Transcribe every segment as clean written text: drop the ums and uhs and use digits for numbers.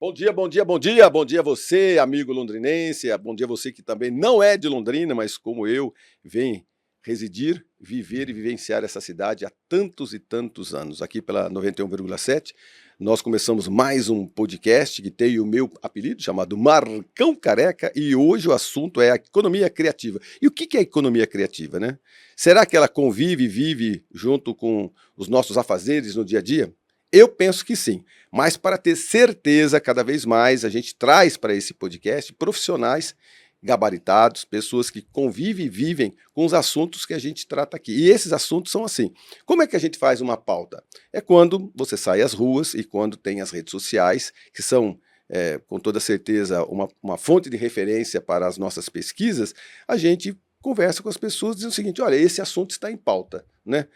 Bom dia, bom dia, bom dia, bom dia você, amigo londrinense, bom dia você que também não é de Londrina, mas como eu, vem residir, viver e vivenciar essa cidade há tantos e tantos anos. Aqui pela 91,7, nós começamos mais um podcast que tem o meu apelido, chamado Marcão Careca, e hoje o assunto é a economia criativa. E o que é economia criativa, né? Será que ela convive e vive junto com os nossos afazeres no dia a dia? Eu penso que sim, mas para ter certeza, cada vez mais a gente traz para esse podcast profissionais gabaritados, pessoas que convivem e vivem com os assuntos que a gente trata aqui. E esses assuntos são assim. Como é que a gente faz uma pauta? É quando você sai às ruas e quando tem as redes sociais, que são, com toda certeza, uma fonte de referência para as nossas pesquisas, a gente conversa com as pessoas dizendo o seguinte: olha, esse assunto está em pauta, né?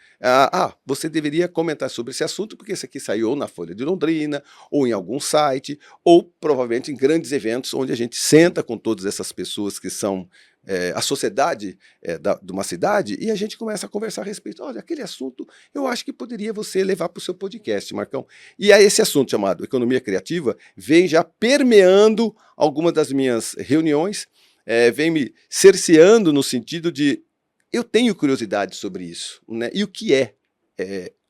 Você deveria comentar sobre esse assunto porque esse aqui saiu ou na Folha de Londrina, ou em algum site, ou provavelmente em grandes eventos onde a gente senta com todas essas pessoas que são a sociedade de uma cidade, e a gente começa a conversar a respeito. Olha, aquele assunto eu acho que poderia você levar para o seu podcast, Marcão. E aí esse assunto chamado economia criativa vem já permeando algumas das minhas reuniões, vem me cerceando no sentido de eu tenho curiosidade sobre isso, né? E o que é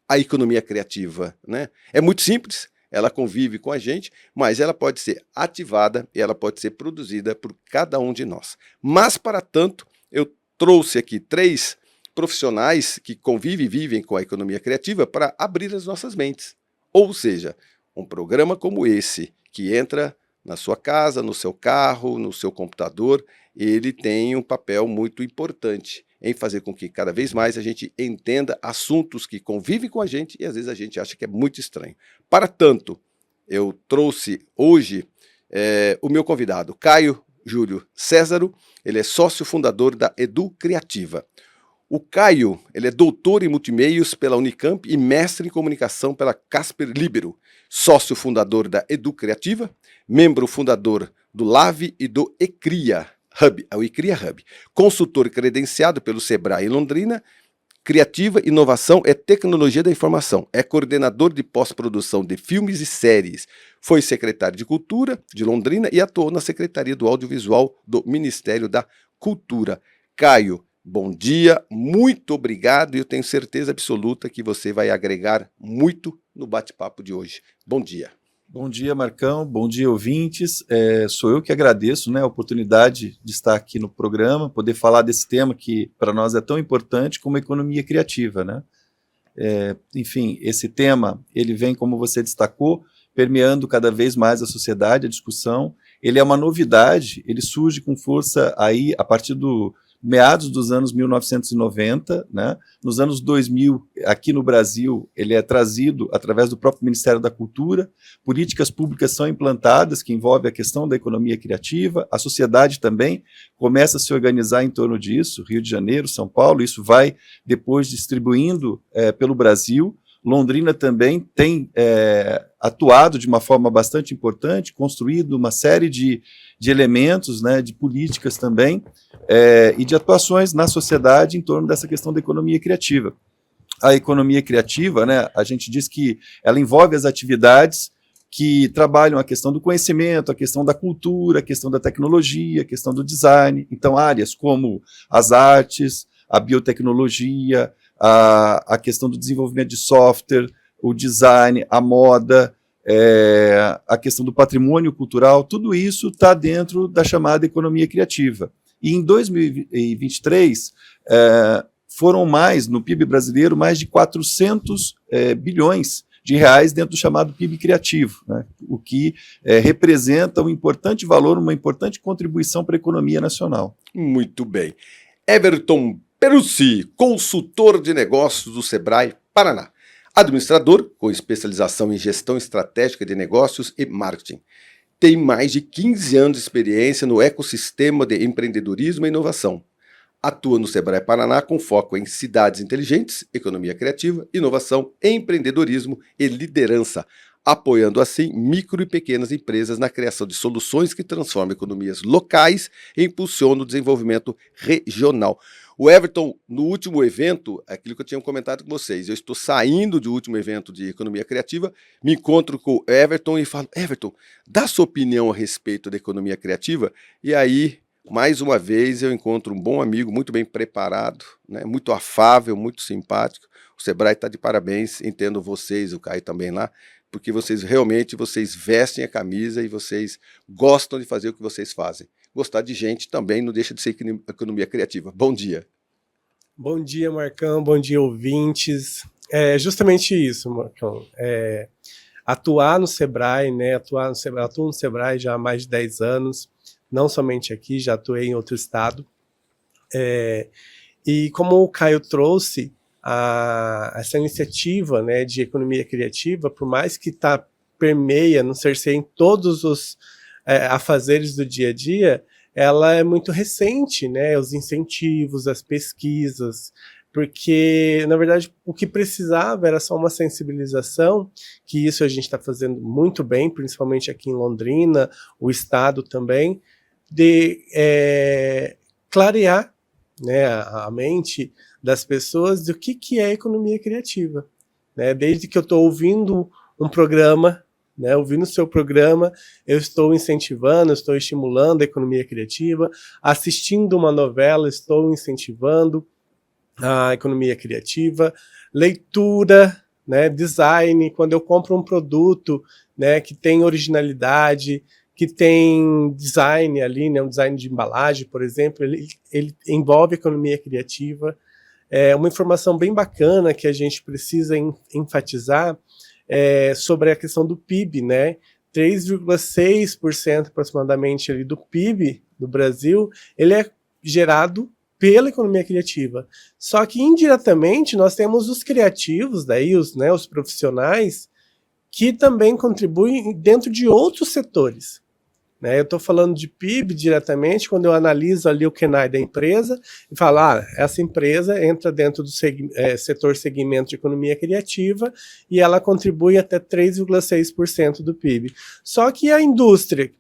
a economia criativa, né? É muito simples, ela convive com a gente, mas ela pode ser ativada e ela pode ser produzida por cada um de nós. Mas, para tanto, eu trouxe aqui 3 profissionais que convivem e vivem com a economia criativa para abrir as nossas mentes. Ou seja, um programa como esse, que entra na sua casa, no seu carro, no seu computador, ele tem um papel muito importante em fazer com que cada vez mais a gente entenda assuntos que convivem com a gente e às vezes a gente acha que é muito estranho. Para tanto, eu trouxe hoje o meu convidado, Caio Júlio Césaro, ele é sócio fundador da Edu Criativa. O Caio, ele é doutor em multimeios pela Unicamp e mestre em comunicação pela Casper Libero, sócio fundador da Edu Criativa, membro fundador do LAVE e do ECRIA Hub, o ECRIA Hub, consultor credenciado pelo Sebrae em Londrina. Criativa, inovação é tecnologia da informação, é coordenador de pós-produção de filmes e séries, foi secretário de Cultura de Londrina e atuou na Secretaria do Audiovisual do Ministério da Cultura. Caio, bom dia, muito obrigado e eu tenho certeza absoluta que você vai agregar muito no bate-papo de hoje. Bom dia. Bom dia, Marcão, bom dia, ouvintes. Sou eu que agradeço, né, a oportunidade de estar aqui no programa, poder falar desse tema que para nós é tão importante como a economia criativa, né? Enfim, esse tema, ele vem, como você destacou, permeando cada vez mais a sociedade, a discussão. Ele é uma novidade, ele surge com força aí a partir do meados dos anos 1990, né? Nos anos 2000, aqui no Brasil, ele é trazido através do próprio Ministério da Cultura, políticas públicas são implantadas que envolvem a questão da economia criativa, a sociedade também começa a se organizar em torno disso, Rio de Janeiro, São Paulo, isso vai depois distribuindo pelo Brasil. Londrina também tem atuado de uma forma bastante importante, construído uma série de elementos, né, de políticas também, e de atuações na sociedade em torno dessa questão da economia criativa. A economia criativa, né, a gente diz que ela envolve as atividades que trabalham a questão do conhecimento, a questão da cultura, a questão da tecnologia, a questão do design. Então, áreas como as artes, a biotecnologia, a questão do desenvolvimento de software, o design, a moda, a questão do patrimônio cultural, tudo isso está dentro da chamada economia criativa. E em 2023, foram mais, no PIB brasileiro, mais de 400 bilhões de reais dentro do chamado PIB criativo, né? O que representa um importante valor, uma importante contribuição para a economia nacional. Muito bem. Everton Perussi, consultor de negócios do Sebrae Paraná, administrador com especialização em gestão estratégica de negócios e marketing. Tem mais de 15 anos de experiência no ecossistema de empreendedorismo e inovação. Atua no Sebrae Paraná com foco em cidades inteligentes, economia criativa, inovação, empreendedorismo e liderança, apoiando assim micro e pequenas empresas na criação de soluções que transformam economias locais e impulsionam o desenvolvimento regional. O Everton, no último evento, aquilo que eu tinha comentado com vocês, eu estou saindo do último evento de economia criativa, me encontro com o Everton e falo, Everton, dá sua opinião a respeito da economia criativa, e aí, mais uma vez, eu encontro um bom amigo, muito bem preparado, né, muito afável, muito simpático. O Sebrae está de parabéns, entendo vocês, o Caio também lá, porque vocês realmente vestem a camisa e vocês gostam de fazer o que vocês fazem. Gostar de gente também não deixa de ser economia criativa. Bom dia. Bom dia, Marcão. Bom dia, ouvintes. É justamente isso, Marcão. Atuar no Sebrae, né? Atuo no Sebrae já há mais de 10 anos, não somente aqui, já atuei em outro estado. E como o Caio trouxe, essa iniciativa, né, de economia criativa, por mais que permeia, não cerceia em todos os afazeres do dia a dia, ela é muito recente, né? Os incentivos, as pesquisas, porque, na verdade, o que precisava era só uma sensibilização, que isso a gente está fazendo muito bem, principalmente aqui em Londrina, o Estado também, de clarear, né, a mente das pessoas do que é economia criativa, né? Desde que eu estou ouvindo um programa, né, ouvindo o seu programa, eu estou incentivando, estou estimulando a economia criativa, assistindo uma novela, estou incentivando a economia criativa, leitura, né, design, quando eu compro um produto, né, que tem originalidade, que tem design ali, né, um design de embalagem, por exemplo, ele envolve economia criativa. Uma informação bem bacana que a gente precisa enfatizar sobre a questão do PIB, né? 3,6% aproximadamente ali do PIB do Brasil, ele é gerado pela economia criativa. Só que indiretamente nós temos os criativos, daí os profissionais, que também contribuem dentro de outros setores. Eu estou falando de PIB diretamente quando eu analiso ali o KENAI da empresa e falo, essa empresa entra dentro do setor segmento de economia criativa e ela contribui até 3,6% do PIB. Só que a indústria,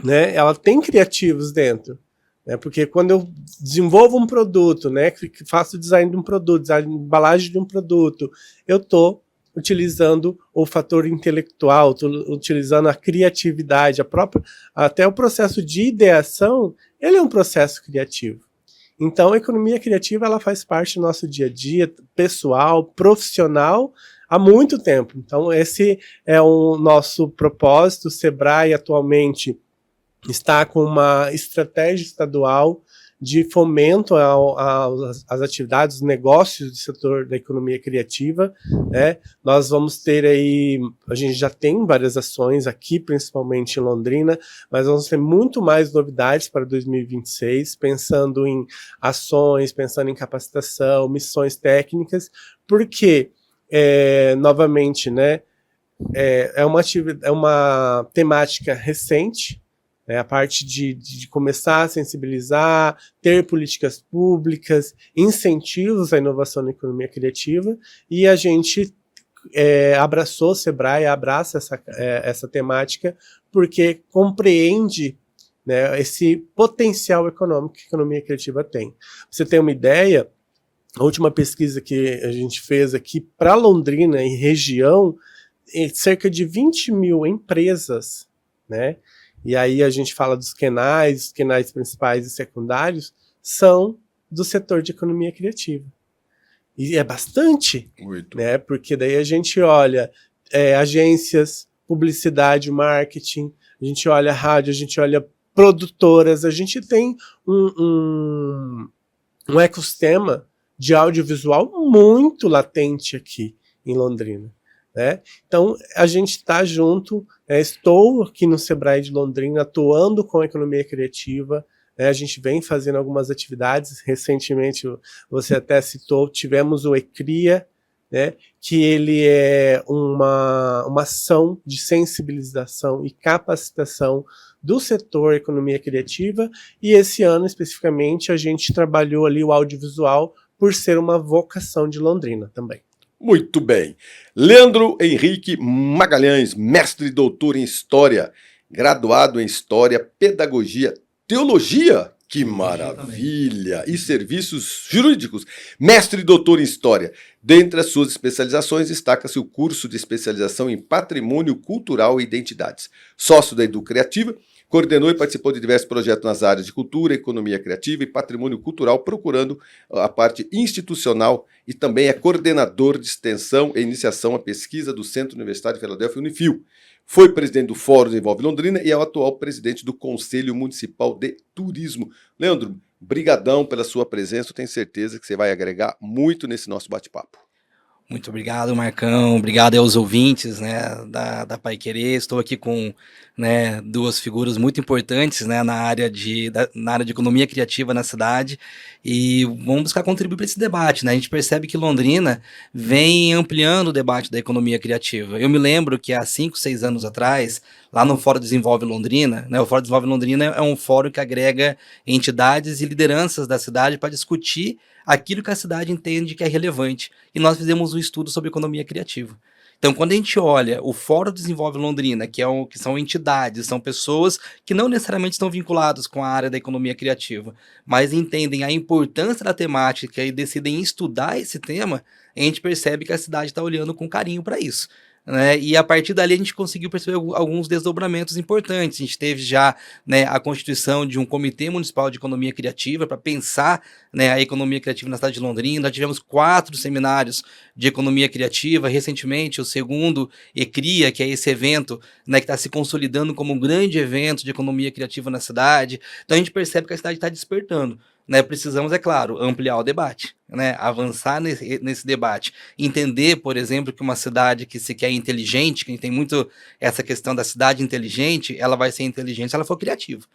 né, ela tem criativos dentro, né, porque quando eu desenvolvo um produto, né, que faço design de um produto, design de embalagem de um produto, eu estou utilizando o fator intelectual, utilizando a criatividade, até o processo de ideação, ele é um processo criativo. Então, a economia criativa ela faz parte do nosso dia a dia, pessoal, profissional, há muito tempo. Então, esse é o nosso propósito. O Sebrae atualmente está com uma estratégia estadual de fomento às atividades, negócios do setor da economia criativa, né? Nós vamos ter aí, a gente já tem várias ações aqui, principalmente em Londrina, mas vamos ter muito mais novidades para 2026, pensando em ações, pensando em capacitação, missões técnicas, porque, novamente, né, é uma temática recente, a parte de começar a sensibilizar, ter políticas públicas, incentivos à inovação na economia criativa, e a gente abraçou, o Sebrae abraça essa temática, porque compreende, né, esse potencial econômico que a economia criativa tem. Pra você ter uma ideia, a última pesquisa que a gente fez aqui para Londrina e região, cerca de 20 mil empresas, né? E aí a gente fala dos KENAIs, os KENAIs principais e secundários, são do setor de economia criativa. E é bastante, Muito. Né? Porque daí a gente olha agências, publicidade, marketing, a gente olha rádio, a gente olha produtoras, a gente tem um ecossistema de audiovisual muito latente aqui em Londrina. Né? Então, a gente está junto, estou aqui no Sebrae de Londrina, atuando com a economia criativa, a gente vem fazendo algumas atividades, recentemente você até citou, tivemos o ECRIA, né, que ele é uma ação de sensibilização e capacitação do setor economia criativa, e esse ano especificamente a gente trabalhou ali o audiovisual por ser uma vocação de Londrina também. Muito bem. Leandro Henrique Magalhães, mestre e doutor em História, graduado em História, Pedagogia, Teologia Que maravilha! E serviços jurídicos. Mestre e doutor em História. Dentre as suas especializações, destaca-se o curso de especialização em Patrimônio Cultural e Identidades. Sócio da Edu Criativa, coordenou e participou de diversos projetos nas áreas de cultura, economia criativa e patrimônio cultural, procurando a parte institucional, e também é coordenador de extensão e iniciação à pesquisa do Centro Universitário de Filadélfia, Unifil. Foi presidente do Fórum Desenvolve Londrina e é o atual presidente do Conselho Municipal de Turismo. Leandro, brigadão pela sua presença, eu tenho certeza que você vai agregar muito nesse nosso bate-papo. Muito obrigado, Marcão. Obrigado aos ouvintes, né, da Paiquerê. Estou aqui com, né, duas figuras muito importantes, né, na área de economia criativa na cidade, e vamos buscar contribuir para esse debate, né? A gente percebe que Londrina vem ampliando o debate da economia criativa. Eu me lembro que há 5, 6 anos atrás, lá no Fórum Desenvolve Londrina, né, o Fórum Desenvolve Londrina é um fórum que agrega entidades e lideranças da cidade para discutir aquilo que a cidade entende que é relevante. E nós fizemos um estudo sobre economia criativa. Então, quando a gente olha o Fórum Desenvolve Londrina, que são entidades, são pessoas que não necessariamente estão vinculadas com a área da economia criativa, mas entendem a importância da temática e decidem estudar esse tema, a gente percebe que a cidade está olhando com carinho para isso. Né? E a partir dali a gente conseguiu perceber alguns desdobramentos importantes. A gente teve já, né, a constituição de um Comitê Municipal de Economia Criativa para pensar, né, a economia criativa na cidade de Londrina. Nós tivemos 4 seminários de economia criativa. Recentemente, o segundo ECRIA, que é esse evento, né, que está se consolidando como um grande evento de economia criativa na cidade. Então a gente percebe que a cidade está despertando. Né, precisamos, é claro, ampliar o debate, né, avançar nesse debate, entender, por exemplo, que uma cidade que se quer inteligente, que a gente tem muito essa questão da cidade inteligente, ela vai ser inteligente se ela for criativa.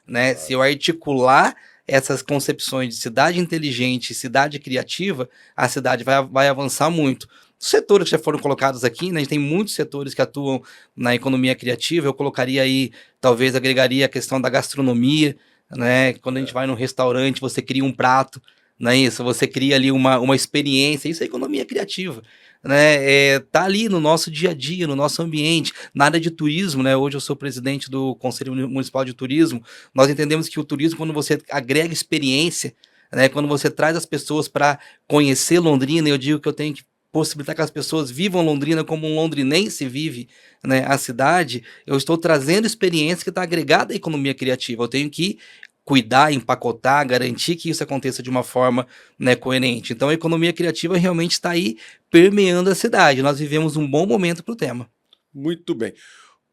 Né? Se eu articular essas concepções de cidade inteligente e cidade criativa, a cidade vai avançar muito. Os setores que já foram colocados aqui, né, a gente tem muitos setores que atuam na economia criativa, eu colocaria aí, talvez agregaria a questão da gastronomia, né? Quando a gente vai num restaurante, você cria um prato, não é isso? Você cria ali uma experiência, isso é economia criativa, né? Tá ali no nosso dia a dia, no nosso ambiente, na área de turismo, né? Hoje eu sou presidente do Conselho Municipal de Turismo. Nós entendemos que o turismo, quando você agrega experiência, né? Quando você traz as pessoas para conhecer Londrina, eu digo que eu tenho que possibilitar que as pessoas vivam Londrina como um londrinense vive, né, a cidade, eu estou trazendo experiência que está agregada à economia criativa. Eu tenho que cuidar, empacotar, garantir que isso aconteça de uma forma, né, coerente. Então a economia criativa realmente está aí permeando a cidade. Nós vivemos um bom momento para o tema. Muito bem.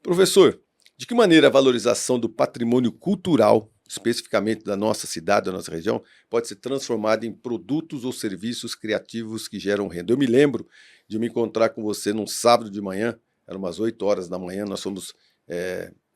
Professor, de que maneira a valorização do patrimônio cultural, especificamente da nossa cidade, da nossa região, pode ser transformada em produtos ou serviços criativos que geram renda? Eu me lembro de me encontrar com você num sábado de manhã, eram umas 8 horas da manhã, nós fomos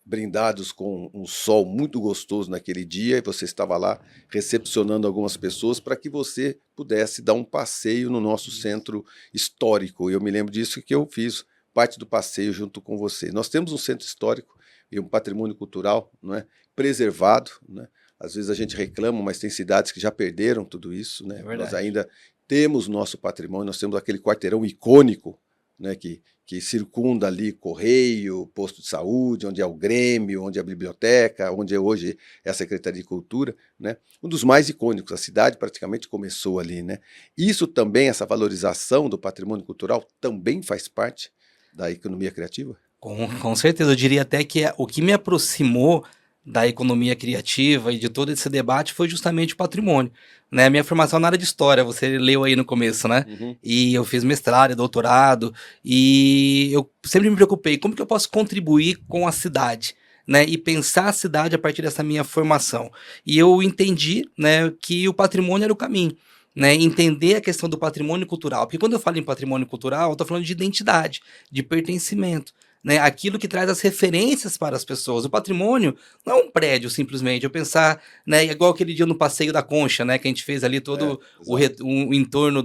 brindados com um sol muito gostoso naquele dia, e você estava lá recepcionando algumas pessoas para que você pudesse dar um passeio no nosso centro histórico. Eu me lembro disso, que eu fiz parte do passeio junto com você. Nós temos um centro histórico e um patrimônio cultural, não é, preservado, né? Às vezes a gente reclama, mas tem cidades que já perderam tudo isso, né? Nós ainda temos nosso patrimônio, nós temos aquele quarteirão icônico, né, que circunda ali Correio, posto de saúde, onde é o Grêmio, onde é a biblioteca, onde é hoje é a Secretaria de Cultura, né? Um dos mais icônicos, a cidade praticamente começou ali, né? Isso também, essa valorização do patrimônio cultural, também faz parte da economia criativa? Com certeza, eu diria até que o que me aproximou da economia criativa e de todo esse debate foi justamente o patrimônio, né? A minha formação na área de história, você leu aí no começo, né? Uhum. E eu fiz mestrado, doutorado, e eu sempre me preocupei, como que eu posso contribuir com a cidade, né? E pensar a cidade a partir dessa minha formação. E eu entendi, né, que o patrimônio era o caminho. Né, entender a questão do patrimônio cultural, porque quando eu falo em patrimônio cultural, eu estou falando de identidade, de pertencimento, né, aquilo que traz as referências para as pessoas. O patrimônio não é um prédio, simplesmente, eu pensar, né, igual aquele dia no Passeio da Concha, né, que a gente fez ali todo o entorno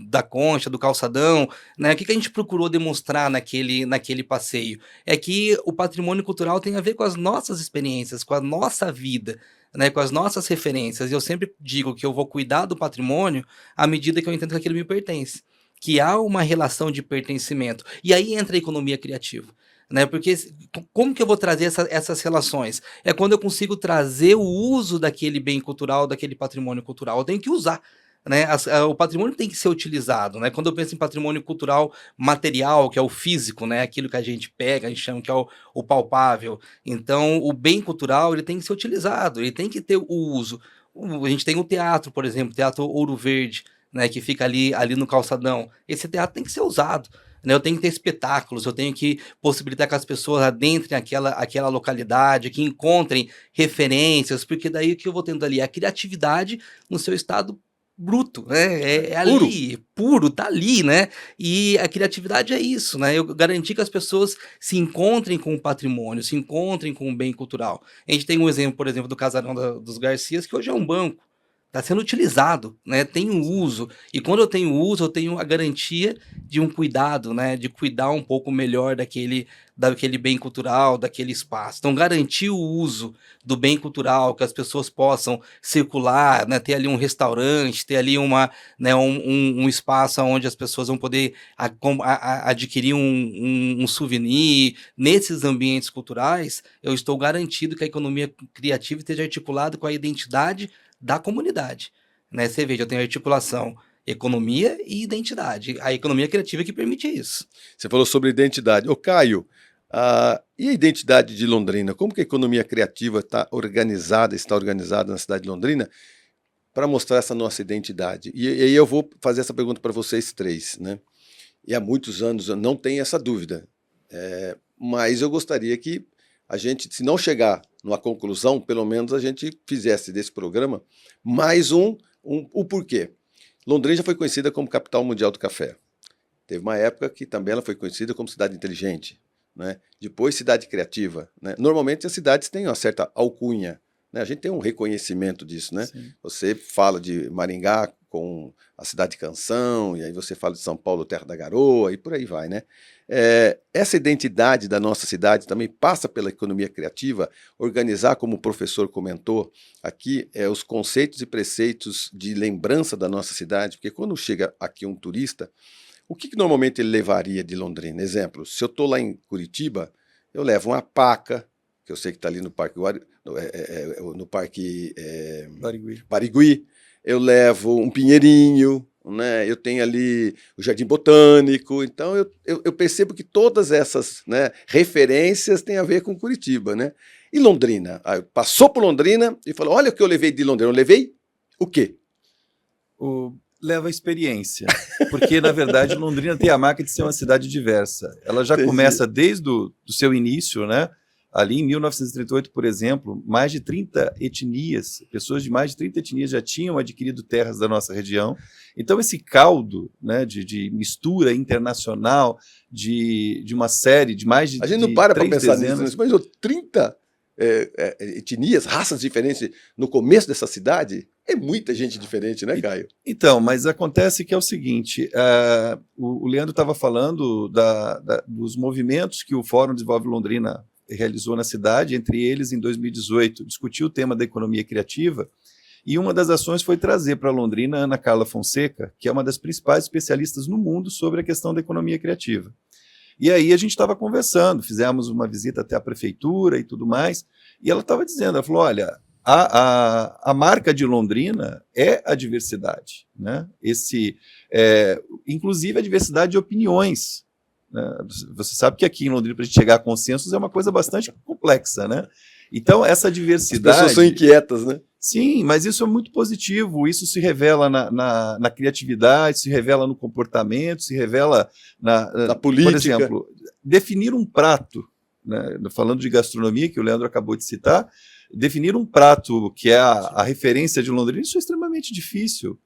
da Concha, do calçadão, né, o que a gente procurou demonstrar naquele passeio? É que o patrimônio cultural tem a ver com as nossas experiências, com a nossa vida, né, com as nossas referências. E eu sempre digo que eu vou cuidar do patrimônio à medida que eu entendo que aquilo me pertence, que há uma relação de pertencimento. E aí entra a economia criativa. né? Porque como que eu vou trazer essas relações? É quando eu consigo trazer o uso daquele bem cultural, daquele patrimônio cultural. Eu tenho que usar. Né, o patrimônio tem que ser utilizado, né? Quando eu penso em patrimônio cultural material, que é o físico, né? Aquilo que a gente pega, a gente chama que é o palpável. Então, o bem cultural ele tem que ser utilizado, ele tem que ter o uso. A gente tem o teatro, por exemplo, o Teatro Ouro Verde, né? Que fica ali no calçadão. Esse teatro tem que ser usado. Né, eu tenho que ter espetáculos, eu tenho que possibilitar que as pessoas adentrem aquela localidade, que encontrem referências, porque daí o que eu vou tendo ali é a criatividade no seu estado bruto, né? É ali, puro, tá ali, né? E a criatividade é isso, né? Eu garantir que as pessoas se encontrem com o patrimônio, se encontrem com o bem cultural. A gente tem um exemplo, por exemplo, do Casarão dos Garcias, que hoje é um banco. Está sendo utilizado, né? Tem um uso. E quando eu tenho uso, eu tenho a garantia de um cuidado, né? De cuidar um pouco melhor daquele bem cultural, daquele espaço. Então, garantir o uso do bem cultural, que as pessoas possam circular, né? Ter ali um restaurante, ter ali um espaço onde as pessoas vão poder adquirir um souvenir. Nesses ambientes culturais, eu estou garantido que a economia criativa esteja articulada com a identidade da comunidade, né? Você veja, eu tenho articulação, economia e identidade. A economia criativa é que permite isso. Você falou sobre identidade. Ô, Caio, e a identidade de Londrina? Como que a economia criativa está organizada na cidade de Londrina para mostrar essa nossa identidade? E aí eu vou fazer essa pergunta para vocês três, né? E há muitos anos eu não tenho essa dúvida, mas eu gostaria que a gente, se não chegar numa conclusão, pelo menos a gente fizesse desse programa mais o porquê. Londrina já foi conhecida como capital mundial do café. Teve uma época que também ela foi conhecida como cidade inteligente, né? Depois cidade criativa, né? Normalmente as cidades têm uma certa alcunha, né? A gente tem um reconhecimento disso, né? Sim. Você fala de Maringá com a cidade canção, e aí você fala de São Paulo, terra da garoa, e por aí vai, né? Essa identidade da nossa cidade também passa pela economia criativa, organizar, como o professor comentou aqui, os conceitos e preceitos de lembrança da nossa cidade, porque quando chega aqui um turista, o que normalmente ele levaria de Londrina? Exemplo, se eu estou lá em Curitiba, eu levo uma paca, que eu sei que está ali no Parque Barigui, eu levo um pinheirinho, né? Eu tenho ali o Jardim Botânico, então eu percebo que todas essas, né, referências têm a ver com Curitiba, né? E Londrina? Passou por Londrina e falou, olha o que eu levei de Londrina. Eu levei o quê? Leva a experiência, porque na verdade Londrina tem a marca de ser uma cidade diversa. Ela já começa desde o seu início, né? Ali em 1938, por exemplo, mais de 30 etnias, pessoas de mais de 30 etnias já tinham adquirido terras da nossa região. Então esse caldo, né, de mistura internacional, de uma série de mais de a gente não para pensar dezenas... nisso, mas 30 etnias, raças diferentes no começo dessa cidade, é muita gente diferente, né, Caio? Então, mas acontece que é o seguinte, o Leandro estava falando dos movimentos que o Fórum Desenvolve Londrina realizou na cidade, entre eles, em 2018, discutiu o tema da economia criativa, e uma das ações foi trazer para Londrina a Ana Carla Fonseca, que é uma das principais especialistas no mundo sobre a questão da economia criativa. E aí a gente estava conversando, fizemos uma visita até a prefeitura e tudo mais, e ela estava dizendo, ela falou, olha, a marca de Londrina é a diversidade, né? Inclusive a diversidade de opiniões. Você sabe que aqui em Londrina, para a gente chegar a consensos, é uma coisa bastante complexa, né? Então, essa diversidade... As pessoas são inquietas, né? Sim, mas isso é muito positivo, isso se revela na criatividade, se revela no comportamento, se revela na política. Por exemplo, definir um prato, né? Falando de gastronomia, que o Leandro acabou de citar, definir um prato que é a referência de Londrina, isso é extremamente difícil.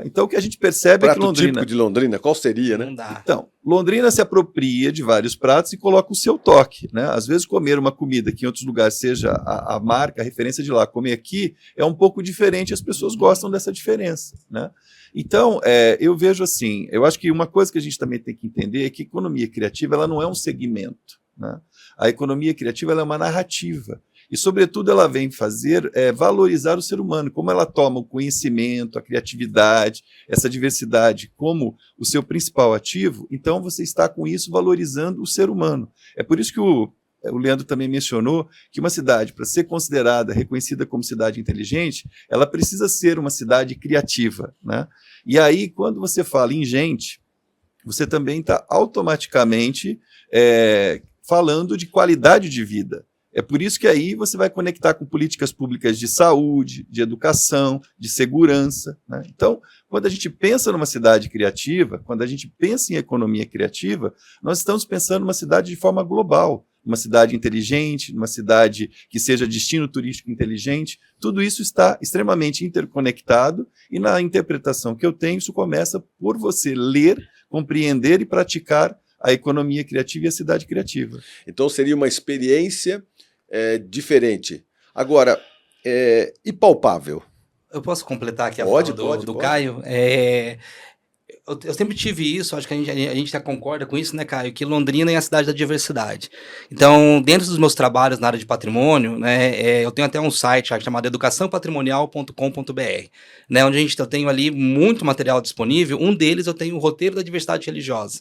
Então, o que a gente percebe é que Londrina... típico de Londrina, qual seria, né? Não dá. Então, Londrina se apropria de vários pratos e coloca o seu toque, né? Às vezes, comer uma comida que em outros lugares seja a marca, a referência de lá, comer aqui é um pouco diferente, as pessoas gostam dessa diferença, né? Então, eu vejo assim, eu acho que uma coisa que a gente também tem que entender é que a economia criativa ela não é um segmento, né? A economia criativa ela é uma narrativa. E, sobretudo, ela vem fazer valorizar o ser humano, como ela toma o conhecimento, a criatividade, essa diversidade como o seu principal ativo, então você está com isso valorizando o ser humano. É por isso que o Leandro também mencionou que uma cidade, para ser considerada, reconhecida como cidade inteligente, ela precisa ser uma cidade criativa, né? E aí, quando você fala em gente, você também está automaticamente falando de qualidade de vida. É por isso que aí você vai conectar com políticas públicas de saúde, de educação, de segurança, né? Então, quando a gente pensa numa cidade criativa, quando a gente pensa em economia criativa, nós estamos pensando numa cidade de forma global, uma cidade inteligente, uma cidade que seja destino turístico inteligente. Tudo isso está extremamente interconectado e na interpretação que eu tenho, isso começa por você ler, compreender e praticar a economia criativa e a cidade criativa. Então seria uma experiência diferente. Agora, e palpável? Eu posso completar aqui a Pode, fala do pode. Caio? Eu sempre tive isso, acho que a gente já concorda com isso, né, Caio? Que Londrina é a cidade da diversidade. Então, dentro dos meus trabalhos na área de patrimônio, né, eu tenho até um site chamado educaçãopatrimonial.com.br, né, onde eu tenho ali muito material disponível. Um deles eu tenho o roteiro da diversidade religiosa.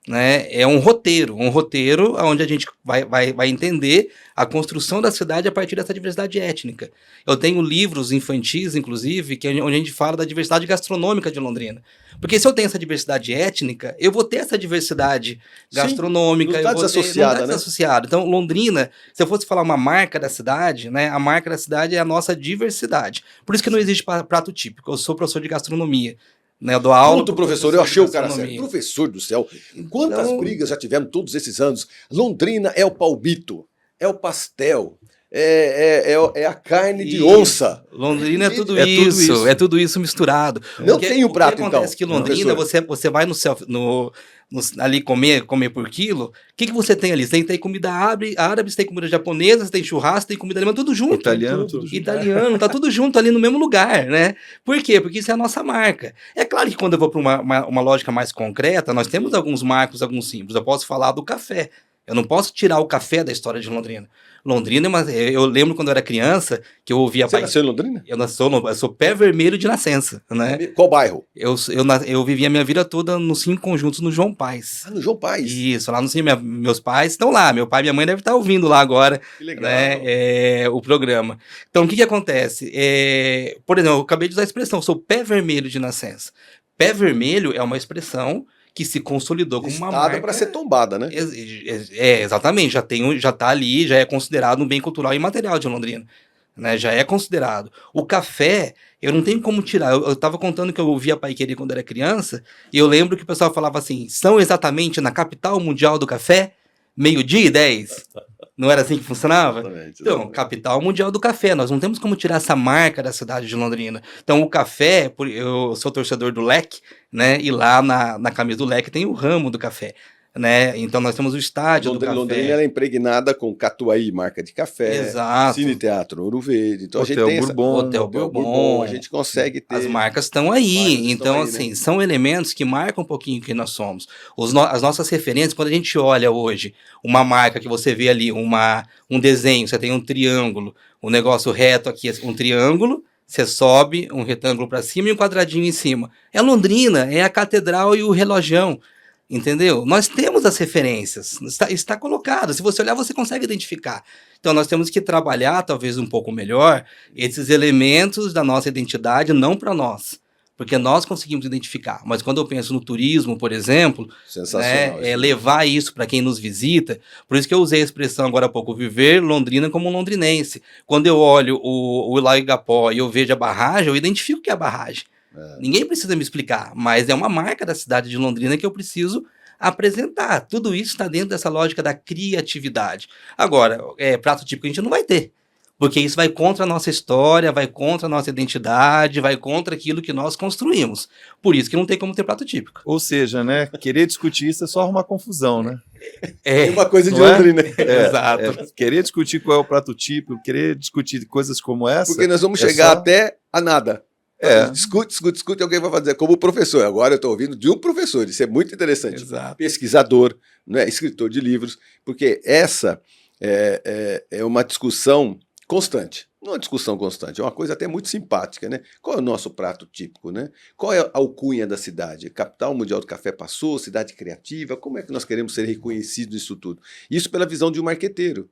Né? É um roteiro onde a gente vai entender a construção da cidade a partir dessa diversidade étnica. Eu tenho livros infantis, inclusive, onde a gente fala da diversidade gastronômica de Londrina. Porque se eu tenho essa diversidade étnica, eu vou ter essa diversidade gastronômica. Sim, não está desassociada, né? Então, Londrina, se eu fosse falar uma marca da cidade, né, a marca da cidade é a nossa diversidade. Por isso que não existe prato típico. Eu sou professor de gastronomia. Né, eu dou aula. Muito professor, eu achei o cara certo. Professor do céu, quantas brigas já tivemos todos esses anos? Londrina é o palmito, é o pastel, é a carne de onça. Londrina é tudo isso misturado. Não tem o prato, então. O que acontece que Londrina, você vai ali comer por quilo, o que você tem ali? Você tem comida árabe, você tem comida japonesa, você tem churrasco, tem comida alemã, tudo junto. Italiano, tá tudo junto ali no mesmo lugar, né? Por quê? Porque isso é a nossa marca. É claro que quando eu vou para uma lógica mais concreta, nós temos alguns marcos, alguns símbolos. Eu posso falar do café. Eu não posso tirar o café da história de Londrina. Londrina, eu lembro quando eu era criança, que eu ouvia... Você nasceu em Londrina? Eu sou pé vermelho de nascença, né? Qual bairro? Eu vivi a minha vida toda nos 5 conjuntos no João Paz. Ah, no João Paz? Isso, lá no 5, meus pais estão lá, meu pai e minha mãe devem estar ouvindo lá agora, que legal, né, o programa. Então, o que acontece? Por exemplo, eu acabei de usar a expressão, eu sou pé vermelho de nascença. Pé vermelho é uma expressão que se consolidou como uma marca para ser tombada, né? Exatamente, já tá ali, já é considerado um bem cultural e imaterial de Londrina, né? Já é considerado. O café, eu não tenho como tirar. Eu tava contando que eu ouvia Paiquerê quando era criança, e eu lembro que o pessoal falava assim: são exatamente na capital mundial do café, 12:10. Não era assim que funcionava? Exatamente. Então, capital mundial do café. Nós não temos como tirar essa marca da cidade de Londrina. Então, o café, eu sou torcedor do Leque, né? E lá na camisa do Leque tem o ramo do café, né? Então, nós temos o estádio do café. Londrina era impregnada com Catuaí, marca de café. Exato. Cine Teatro Ouro Verde. Então, Hotel a gente tem Bourbon. Hotel Bourbon. A gente consegue ter... As marcas estão aí. Então, assim, né? São elementos que marcam um pouquinho quem nós somos. As nossas referências, quando a gente olha hoje uma marca que você vê ali, um desenho, você tem um triângulo, um negócio reto aqui, um triângulo, você sobe um retângulo para cima e um quadradinho em cima. É Londrina, é a catedral e o relojão. Entendeu? Nós temos as referências, está colocado. Se você olhar, você consegue identificar. Então, nós temos que trabalhar, talvez um pouco melhor, esses elementos da nossa identidade, não para nós, porque nós conseguimos identificar. Mas quando eu penso no turismo, por exemplo, né, levar isso para quem nos visita, por isso que eu usei a expressão agora há pouco, viver Londrina como um londrinense. Quando eu olho o Lago Igapó e eu vejo a barragem, eu identifico que é a barragem. Ninguém precisa me explicar, mas é uma marca da cidade de Londrina que eu preciso apresentar. Tudo isso está dentro dessa lógica da criatividade. Agora, prato típico a gente não vai ter, porque isso vai contra a nossa história, vai contra a nossa identidade, vai contra aquilo que nós construímos. Por isso que não tem como ter prato típico. Ou seja, né, querer discutir isso é só arrumar confusão, né? É uma coisa de Londrina. Exato. Querer discutir qual é o prato típico, querer discutir coisas como essa... Porque nós vamos chegar até a nada. Discute, alguém vai fazer como professor. Agora eu estou ouvindo de um professor, isso é muito interessante. Exato. Pesquisador, né, escritor de livros, porque essa é uma discussão constante. Não é uma discussão constante, é uma coisa até muito simpática, né? Qual é o nosso prato típico, né? Qual é a alcunha da cidade? Capital Mundial do Café passou, cidade criativa, como é que nós queremos ser reconhecidos nisso tudo? Isso pela visão de um marqueteiro,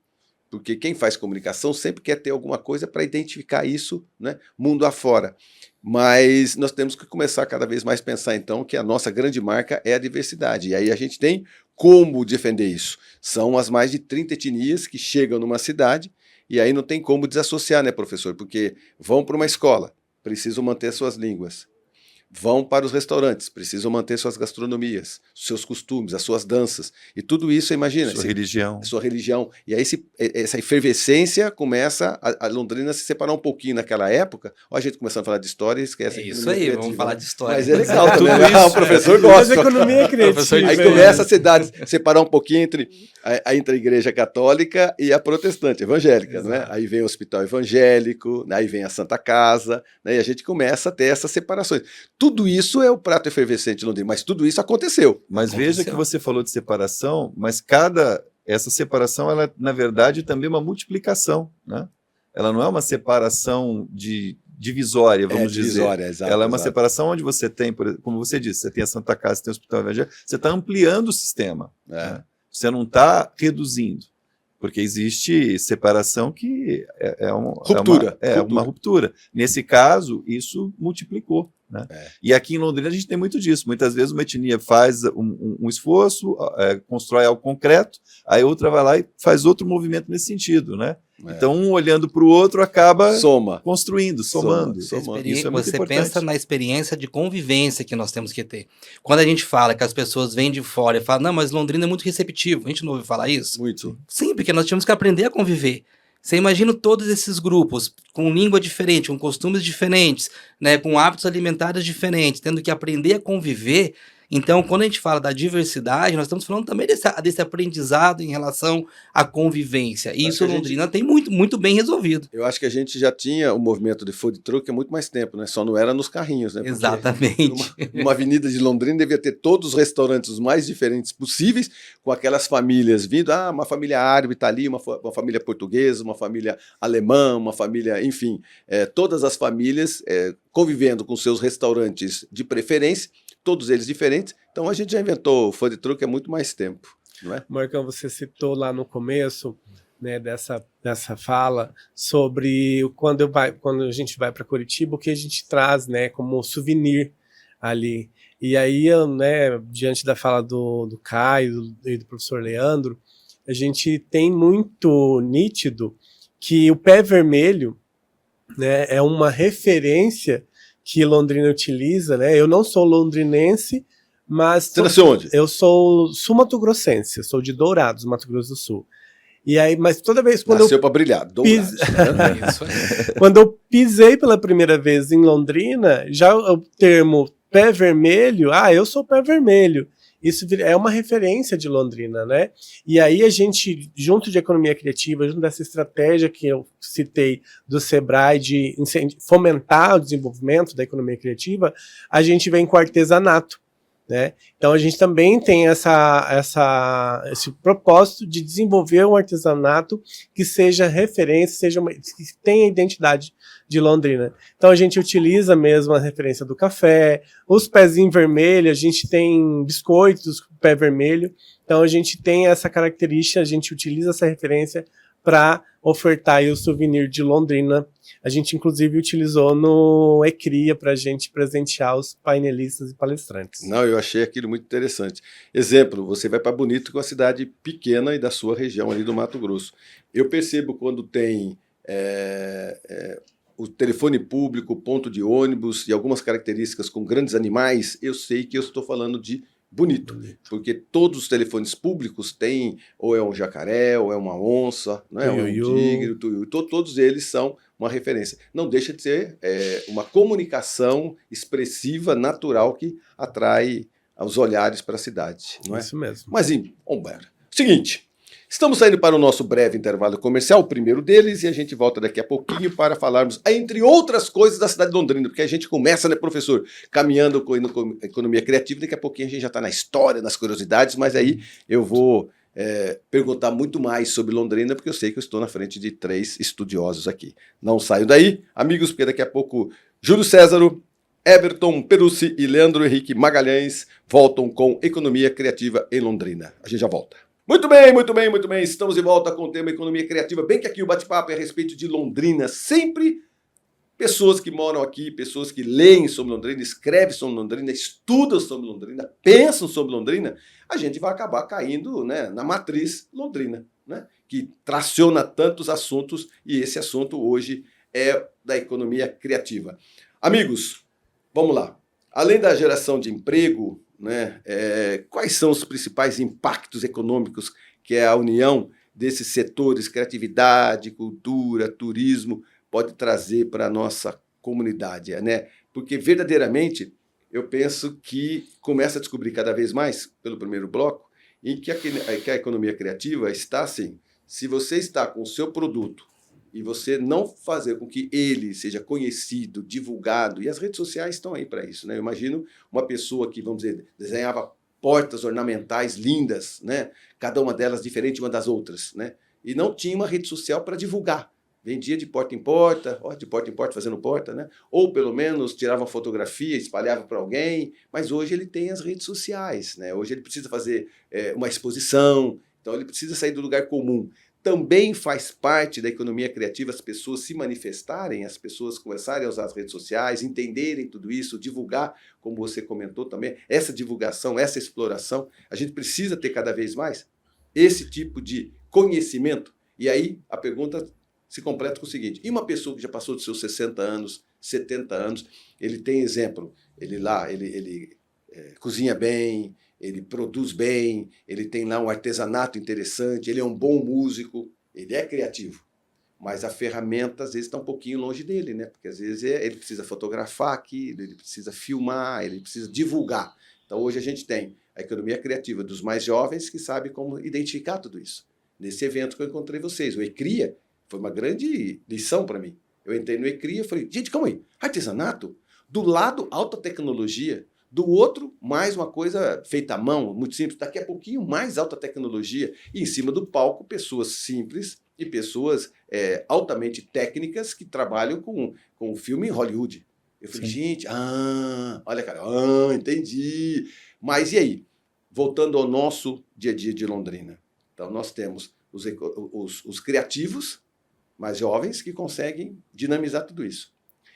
porque quem faz comunicação sempre quer ter alguma coisa para identificar isso, né, mundo afora. Mas nós temos que começar cada vez mais a pensar, então, que a nossa grande marca é a diversidade. E aí a gente tem como defender isso. São as mais de 30 etnias que chegam numa cidade. E aí não tem como desassociar, né, professor? Porque vão para uma escola, precisam manter suas línguas. Vão para os restaurantes, precisam manter suas gastronomias, seus costumes, as suas danças. E tudo isso, imagina. Sua religião. Sua religião. E aí essa efervescência começa a Londrina se separar um pouquinho naquela época. Ó, a gente começando a falar de história e esquece. É isso aí, vamos falar de história. Mas é legal também, Tudo né? isso. O professor Mas gosta. a economia é criativa. Aí começa a cidade separar um pouquinho entre a igreja católica e a protestante, evangélica, né? Aí vem o hospital evangélico, aí vem a Santa Casa, né? E a gente começa a ter essas separações. Tudo isso é o prato efervescente de Londrina, mas tudo isso aconteceu. Mas veja que você falou de separação, mas essa separação, ela na verdade também é uma multiplicação, né? Ela não é uma separação divisória, vamos dizer. Divisória, exato, Ela é uma exato. separação onde você tem, como você disse, você tem a Santa Casa, você tem o Hospital Evangélico, você está ampliando o sistema. Né? Você não está reduzindo, porque existe separação que Ruptura. É uma ruptura. Nesse caso, isso multiplicou. Né? E aqui em Londrina a gente tem muito disso. Muitas vezes uma etnia faz um esforço, constrói algo concreto, aí outra vai lá e faz outro movimento nesse sentido. Né? Então, um olhando para o outro acaba construindo, somando. Isso é muito Você importante. pensa na experiência de convivência que nós temos que ter. Quando a gente fala que as pessoas vêm de fora e falam, não, mas Londrina é muito receptivo, a gente não ouve falar isso? Muito. Sim, porque nós tínhamos que aprender a conviver. Você imagina todos esses grupos com língua diferente, com costumes diferentes, né, com hábitos alimentares diferentes, tendo que aprender a conviver. Então, quando a gente fala da diversidade, nós estamos falando também desse aprendizado em relação à convivência. E isso Londrina tem muito bem resolvido. Eu acho que a gente já tinha o movimento de food truck há muito mais tempo, né? Só não era nos carrinhos, né? Porque exatamente. Numa avenida de Londrina devia ter todos os restaurantes os mais diferentes possíveis, com aquelas famílias vindo, uma família árabe está ali, uma família portuguesa, uma família alemã, uma família, enfim, todas as famílias convivendo com seus restaurantes de preferência, todos eles diferentes. Então a gente já inventou o food truck há muito mais tempo, não é? Marcão, você citou lá no começo, né, dessa fala sobre quando a gente vai para Curitiba, o que a gente traz, né, como souvenir ali. E aí, né, diante da fala do Caio e do professor Leandro, a gente tem muito nítido que o pé vermelho, né, é uma referência que Londrina utiliza, né? Eu não sou londrinense, mas... Você nasceu onde? Eu sou sul-mato-grossense, eu sou de Dourados, Mato Grosso do Sul. E aí, mas toda vez quando Nasceu para brilhar, Dourados. Isso aí. quando eu pisei pela primeira vez em Londrina, já o termo pé vermelho, eu sou pé vermelho. Isso é uma referência de Londrina, né? E aí a gente, junto de economia criativa, junto dessa estratégia que eu citei do Sebrae de fomentar o desenvolvimento da economia criativa, a gente vem com o artesanato, né? Então a gente também tem esse propósito de desenvolver um artesanato que seja referência, que tenha identidade de Londrina. Então a gente utiliza mesmo a referência do café, os pezinhos vermelhos, a gente tem biscoitos com pé vermelho, então a gente tem essa característica, a gente utiliza essa referência para ofertar aí o souvenir de Londrina. A gente inclusive utilizou no Ecria para a gente presentear os painelistas e palestrantes. Não, eu achei aquilo muito interessante. Exemplo, você vai para Bonito, que é uma cidade pequena e da sua região ali do Mato Grosso. Eu percebo quando tem o telefone público, ponto de ônibus e algumas características com grandes animais, eu sei que eu estou falando de Bonito, porque todos os telefones públicos têm, ou é um jacaré, ou é uma onça, não é? Um tigre, todos eles são uma referência. Não deixa de ser uma comunicação expressiva, natural, que atrai os olhares para a cidade, não é? Isso mesmo. Mas, Humberto, seguinte, estamos saindo para o nosso breve intervalo comercial, o primeiro deles, e a gente volta daqui a pouquinho para falarmos, entre outras coisas, da cidade de Londrina, porque a gente começa, né, professor, caminhando com a economia criativa, daqui a pouquinho a gente já está na história, nas curiosidades, mas aí eu vou perguntar muito mais sobre Londrina, porque eu sei que eu estou na frente de 3 estudiosos aqui. Não saiam daí, amigos, porque daqui a pouco Júlio Césaro, Everton Perucci e Leandro Henrique Magalhães voltam com Economia Criativa em Londrina. A gente já volta. Muito bem, muito bem, muito bem. Estamos de volta com o tema Economia Criativa. Bem que aqui o bate-papo é a respeito de Londrina. Sempre pessoas que moram aqui, pessoas que leem sobre Londrina, escrevem sobre Londrina, estudam sobre Londrina, pensam sobre Londrina, a gente vai acabar caindo, né, na matriz Londrina, né, que traciona tantos assuntos, e esse assunto hoje é da economia criativa. Amigos, vamos lá. Além da geração de emprego, né, quais são os principais impactos econômicos que é a união desses setores, criatividade, cultura, turismo, pode trazer para a nossa comunidade, né? Porque verdadeiramente eu penso que começa a descobrir cada vez mais, pelo primeiro bloco, em que a economia criativa está assim, se você está com o seu produto e você não fazer com que ele seja conhecido, divulgado, e as redes sociais estão aí para isso, né? Eu imagino uma pessoa que, vamos dizer, desenhava portas ornamentais lindas, né? Cada uma delas diferente uma das outras, né? E não tinha uma rede social para divulgar. Vendia de porta em porta fazendo porta, né? Ou pelo menos tirava uma fotografia, espalhava para alguém, mas hoje ele tem as redes sociais, né? Hoje ele precisa fazer uma exposição, então ele precisa sair do lugar comum. Também faz parte da economia criativa as pessoas se manifestarem, as pessoas começarem a usar as redes sociais, entenderem tudo isso, divulgar, como você comentou também, essa divulgação, essa exploração. A gente precisa ter cada vez mais esse tipo de conhecimento. E aí a pergunta se completa com o seguinte: e uma pessoa que já passou dos seus 60 anos, 70 anos, ele tem exemplo, ele cozinha bem, ele produz bem, ele tem lá um artesanato interessante, ele é um bom músico, ele é criativo, mas a ferramenta às vezes está um pouquinho longe dele, né? Porque às vezes ele precisa fotografar aquilo, ele precisa filmar, ele precisa divulgar. Então hoje a gente tem a economia criativa dos mais jovens que sabe como identificar tudo isso. Nesse evento que eu encontrei vocês, o ECRIA, foi uma grande lição para mim. Eu entrei no ECRIA e falei, gente, calma aí, artesanato? Do lado, alta tecnologia. Do outro, mais uma coisa feita à mão, muito simples. Daqui a pouquinho, mais alta tecnologia. E em cima do palco, pessoas simples e pessoas altamente técnicas que trabalham com filme em Hollywood. Eu falei, gente, olha, cara, entendi. Mas e aí? Voltando ao nosso dia a dia de Londrina. Então, nós temos os criativos, mais jovens, que conseguem dinamizar tudo isso.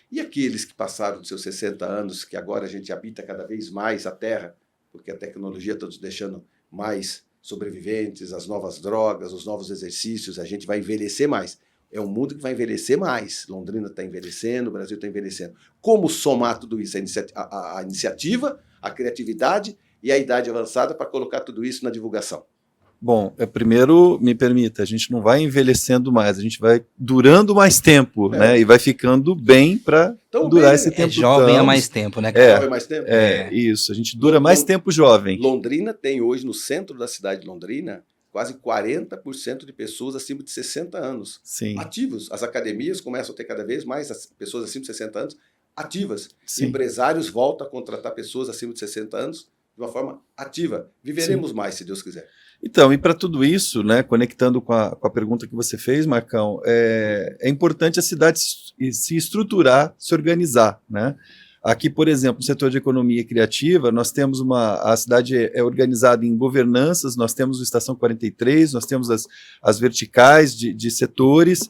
E aqueles que passaram dos seus 60 anos, que agora a gente habita cada vez mais a Terra, porque a tecnologia está nos deixando mais sobreviventes, as novas drogas, os novos exercícios, a gente vai envelhecer mais. É um mundo que vai envelhecer mais. Londrina está envelhecendo, o Brasil está envelhecendo. Como somar tudo isso? A iniciativa, a criatividade e a idade avançada para colocar tudo isso na divulgação. Bom, primeiro, me permita, a gente não vai envelhecendo mais, a gente vai durando mais tempo, né? E vai ficando bem para durar esse tempo. Jovem há mais tempo, né? Jovem há mais tempo? Isso, a gente dura mais tempo jovem. Londrina tem hoje, no centro da cidade de Londrina, quase 40% de pessoas acima de 60 anos. Sim. Ativos. As academias começam a ter cada vez mais as pessoas acima de 60 anos ativas. Sim. Empresários voltam a contratar pessoas acima de 60 anos de uma forma ativa. Viveremos mais, se Deus quiser. Então, e para tudo isso, né, conectando com a pergunta que você fez, Marcão, é importante a cidade se estruturar, se organizar, né? Aqui, por exemplo, no setor de economia criativa, nós temos a cidade é organizada em governanças, nós temos o Estação 43, nós temos as verticais de setores,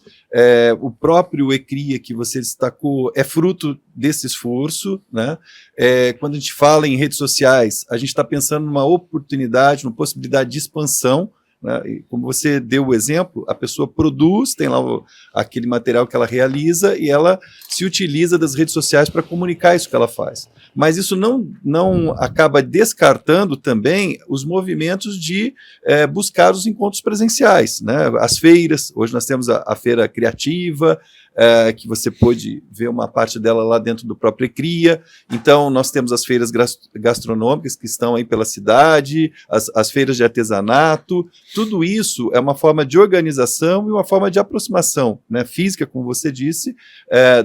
o próprio ECRIA que você destacou é fruto desse esforço, né? Quando a gente fala em redes sociais, a gente está pensando numa oportunidade, numa possibilidade de expansão, né? E como você deu o exemplo, a pessoa produz, tem lá aquele material que ela realiza e ela se utiliza das redes sociais para comunicar isso que ela faz. Mas isso não acaba descartando também os movimentos de buscar os encontros presenciais, né? As feiras, hoje nós temos a feira criativa, que você pôde ver uma parte dela lá dentro do próprio ECRIA. Então, nós temos as feiras gastronômicas que estão aí pela cidade, as feiras de artesanato. Tudo isso é uma forma de organização e uma forma de aproximação, né, física, como você disse,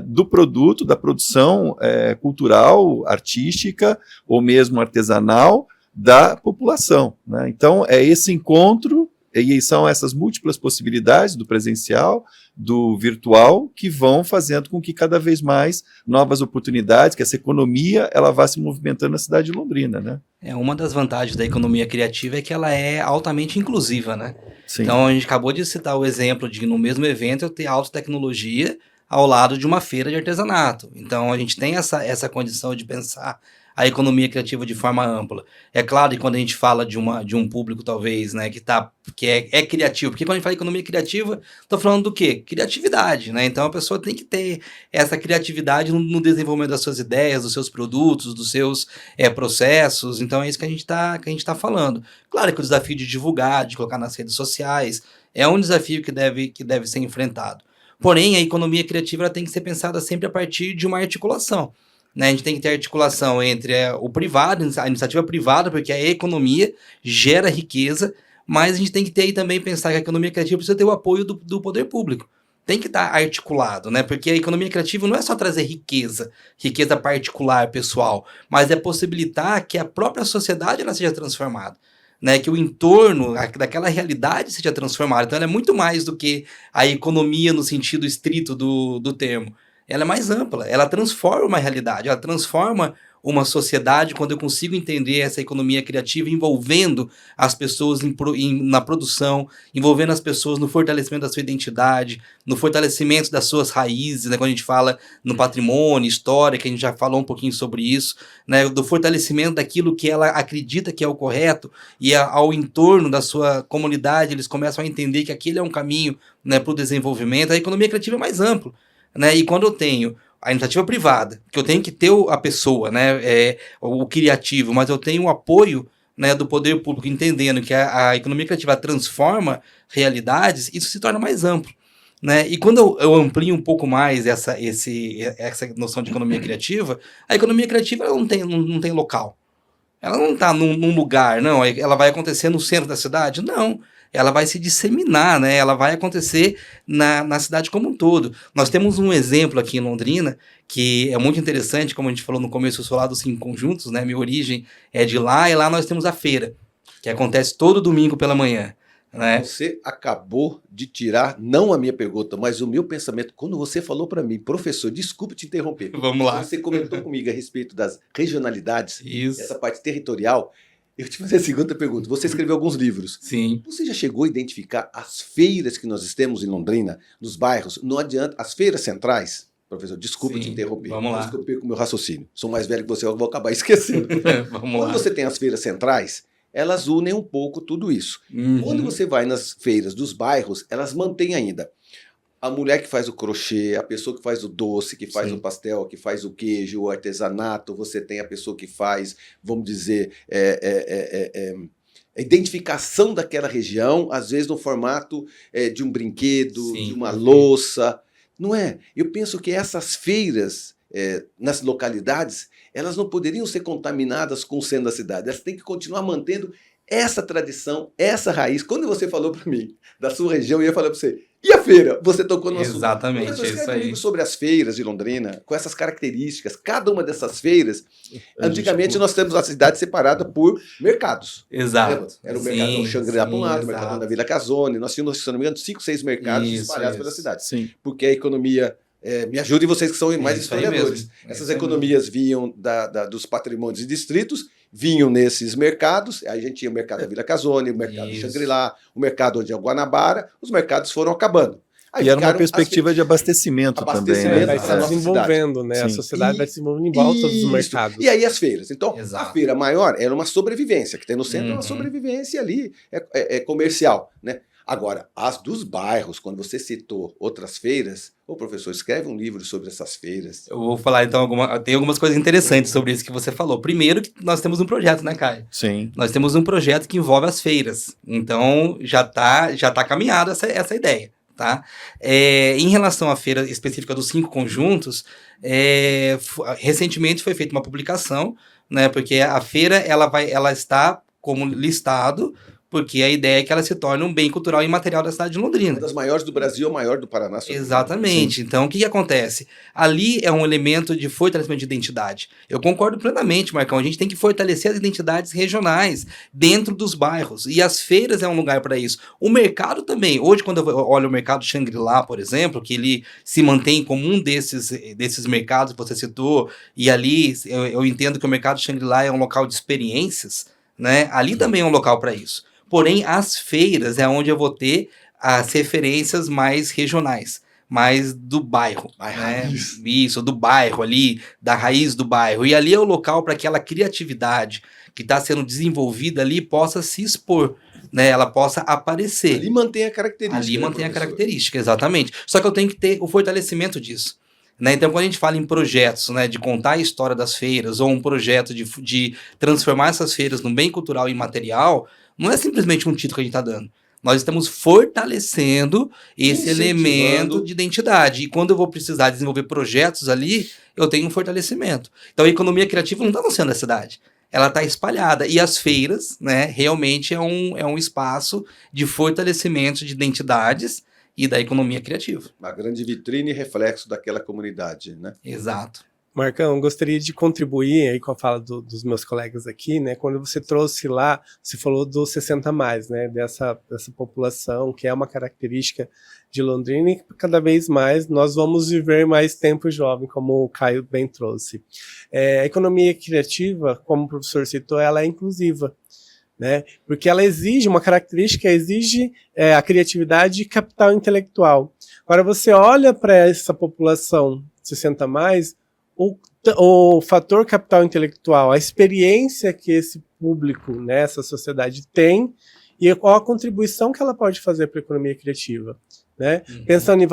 do produto, da produção cultural, artística ou mesmo artesanal da população, né? Então, é esse encontro E são essas múltiplas possibilidades do presencial, do virtual, que vão fazendo com que cada vez mais novas oportunidades, que essa economia ela vá se movimentando na cidade de Londrina, né? Uma das vantagens da economia criativa é que ela é altamente inclusiva, né? Sim. Então, a gente acabou de citar o exemplo de, no mesmo evento, eu ter alta tecnologia ao lado de uma feira de artesanato. Então, a gente tem essa condição de pensar a economia criativa de forma ampla. É claro que quando a gente fala de um público, talvez, né, que é criativo, porque quando a gente fala economia criativa, estou falando do quê? Criatividade, né? Então, a pessoa tem que ter essa criatividade no desenvolvimento das suas ideias, dos seus produtos, dos seus processos. Então, é isso que a gente tá falando. Claro que o desafio de divulgar, de colocar nas redes sociais, é um desafio que deve ser enfrentado. Porém, a economia criativa ela tem que ser pensada sempre a partir de uma articulação. Né? A gente tem que ter articulação entre o privado, a iniciativa privada, porque a economia gera riqueza, mas a gente tem que ter aí também pensar que a economia criativa precisa ter o apoio do poder público. Tem que estar articulado, né? Porque a economia criativa não é só trazer riqueza particular, pessoal, mas é possibilitar que a própria sociedade ela seja transformada. Né, que o entorno daquela realidade seja transformado. Então ela é muito mais do que a economia no sentido estrito do termo. Ela é mais ampla, ela transforma uma realidade, ela transforma uma sociedade quando eu consigo entender essa economia criativa envolvendo as pessoas na produção, envolvendo as pessoas no fortalecimento da sua identidade, no fortalecimento das suas raízes, né, quando a gente fala no patrimônio, história, que a gente já falou um pouquinho sobre isso, né, do fortalecimento daquilo que ela acredita que é o correto e ao entorno da sua comunidade eles começam a entender que aquele é um caminho, né, para o desenvolvimento. A economia criativa é mais ampla, né, e quando eu tenho a iniciativa privada, que eu tenho que ter a pessoa, né, o criativo, mas eu tenho o apoio, né, do poder público, entendendo que a economia criativa transforma realidades, isso se torna mais amplo. Né? E quando eu amplio um pouco mais essa noção de economia criativa, a economia criativa ela não tem local. Ela não está num lugar, não. Ela vai acontecer no centro da cidade? Não. Ela vai se disseminar, né? Ela vai acontecer na cidade como um todo. Nós temos um exemplo aqui em Londrina que é muito interessante, como a gente falou no começo, eu sou lá dos 5 Conjuntos, né? Minha origem é de lá, e lá nós temos a feira, que acontece todo domingo pela manhã. Né? Você acabou de tirar, não a minha pergunta, mas o meu pensamento, quando você falou para mim, professor, desculpe te interromper. Vamos lá. Você comentou comigo a respeito das regionalidades, Isso. essa parte territorial. Eu te fazer a segunda pergunta. Você escreveu alguns livros. Sim. Você já chegou a identificar as feiras que nós temos em Londrina, nos bairros? Não adianta, as feiras centrais, professor, desculpa te interromper. Vamos lá. Eu perco o meu raciocínio. Sou mais velho que você, eu vou acabar esquecendo. Vamos lá. Quando você tem as feiras centrais, elas unem um pouco tudo isso. Uhum. Quando você vai nas feiras dos bairros, elas mantêm ainda a mulher que faz o crochê, a pessoa que faz o doce, que faz o pastel, que faz o queijo, o artesanato, você tem a pessoa que faz, vamos dizer, a identificação daquela região, às vezes no formato de um brinquedo, de uma louça, não é? Eu penso que essas feiras nas localidades, elas não poderiam ser contaminadas com o centro da cidade, elas têm que continuar mantendo essa tradição, essa raiz. Quando você falou para mim da sua região, eu ia falar para você, e a feira? Você tocou no assunto. Exatamente, Você escreve isso aí. comigo sobre as feiras de Londrina, com essas características, cada uma dessas feiras. Antigamente nós temos a cidade separada por mercados. Exato. Era o mercado Xangri-Lá para um lado, o mercado da Vila Casone, nós tínhamos, se não me engano, 5, 6 mercados espalhados pela cidade. Sim. Porque a economia... me ajudem vocês que são mais historiadores. Essas economias vinham dos patrimônios e distritos, vinham nesses mercados, aí a gente tinha o mercado da Vila Casone, o mercado do Xangri-Lá, o mercado onde é o Guanabara, os mercados foram acabando. Aí e era uma perspectiva de abastecimento também. Né? Vai se desenvolvendo, né? A sociedade vai se desenvolvendo em volta dos mercados. E aí as feiras. Então, a feira maior era uma sobrevivência, que tem no centro uma sobrevivência ali, comercial, né? Agora, as dos bairros, quando você citou outras feiras, ô professor, escreve um livro sobre essas feiras. Eu vou falar então, tem algumas coisas interessantes sobre isso que você falou. Primeiro que nós temos um projeto, né, Caio? Sim. Nós temos um projeto que envolve as feiras. Então, já tá caminhada essa ideia, tá? Em relação à feira específica dos 5 conjuntos, recentemente foi feita uma publicação, né, porque a feira ela está como listado porque a ideia é que ela se torne um bem cultural e imaterial da cidade de Londrina. Uma das maiores do Brasil, a maior do Paraná. Exatamente. Então, o que acontece? Ali é um elemento de fortalecimento de identidade. Eu concordo plenamente, Marcão. A gente tem que fortalecer as identidades regionais dentro dos bairros. E as feiras é um lugar para isso. O mercado também. Hoje, quando eu olho o mercado Xangri-Lá, por exemplo, que ele se mantém como um desses mercados que você citou, e ali eu entendo que o mercado Xangri-Lá é um local de experiências, né? Ali também é um local para isso. Porém, as feiras é onde eu vou ter as referências mais regionais, mais do bairro, né? Isso, do bairro ali, da raiz do bairro. E ali é o local para que aquela criatividade que está sendo desenvolvida ali possa se expor, né? Ela possa aparecer. Ali mantém a característica. Ali mantém a característica, exatamente. Só que eu tenho que ter o fortalecimento disso. Né? Então, quando a gente fala em projetos, né, de contar a história das feiras, ou um projeto de transformar essas feiras num bem cultural e imaterial, não é simplesmente um título que a gente está dando. Nós estamos fortalecendo esse elemento de identidade. E quando eu vou precisar desenvolver projetos ali, eu tenho um fortalecimento. Então, a economia criativa não está no centro da cidade. Ela está espalhada. E as feiras, né, realmente é um espaço de fortalecimento de identidades e da economia criativa. Uma grande vitrine e reflexo daquela comunidade, né? Exato. Marcão, gostaria de contribuir aí com a fala dos meus colegas aqui, né? Quando você trouxe lá, você falou dos 60+, né? Dessa população, que é uma característica de Londrina, e cada vez mais nós vamos viver mais tempo jovem, como o Caio bem trouxe. A economia criativa, como o professor citou, ela é inclusiva, né? Porque ela exige, uma característica exige a criatividade e capital intelectual. Agora, você olha para essa população 60+, o fator capital intelectual, a experiência que esse público, né, essa sociedade tem, e qual a contribuição que ela pode fazer para a economia criativa, né? Pensando em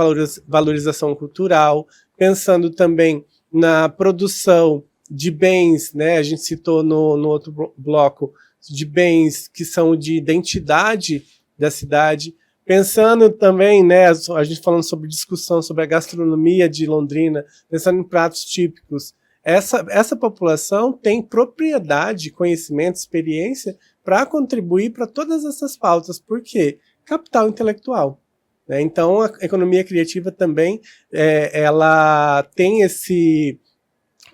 valorização cultural, pensando também na produção de bens, né? A gente citou no outro bloco, de bens que são de identidade da cidade, pensando também, né, a gente falando sobre discussão sobre a gastronomia de Londrina, pensando em pratos típicos. Essa população tem propriedade, conhecimento, experiência para contribuir para todas essas pautas. Por quê? Capital intelectual. Né? Então, a economia criativa também ela tem esse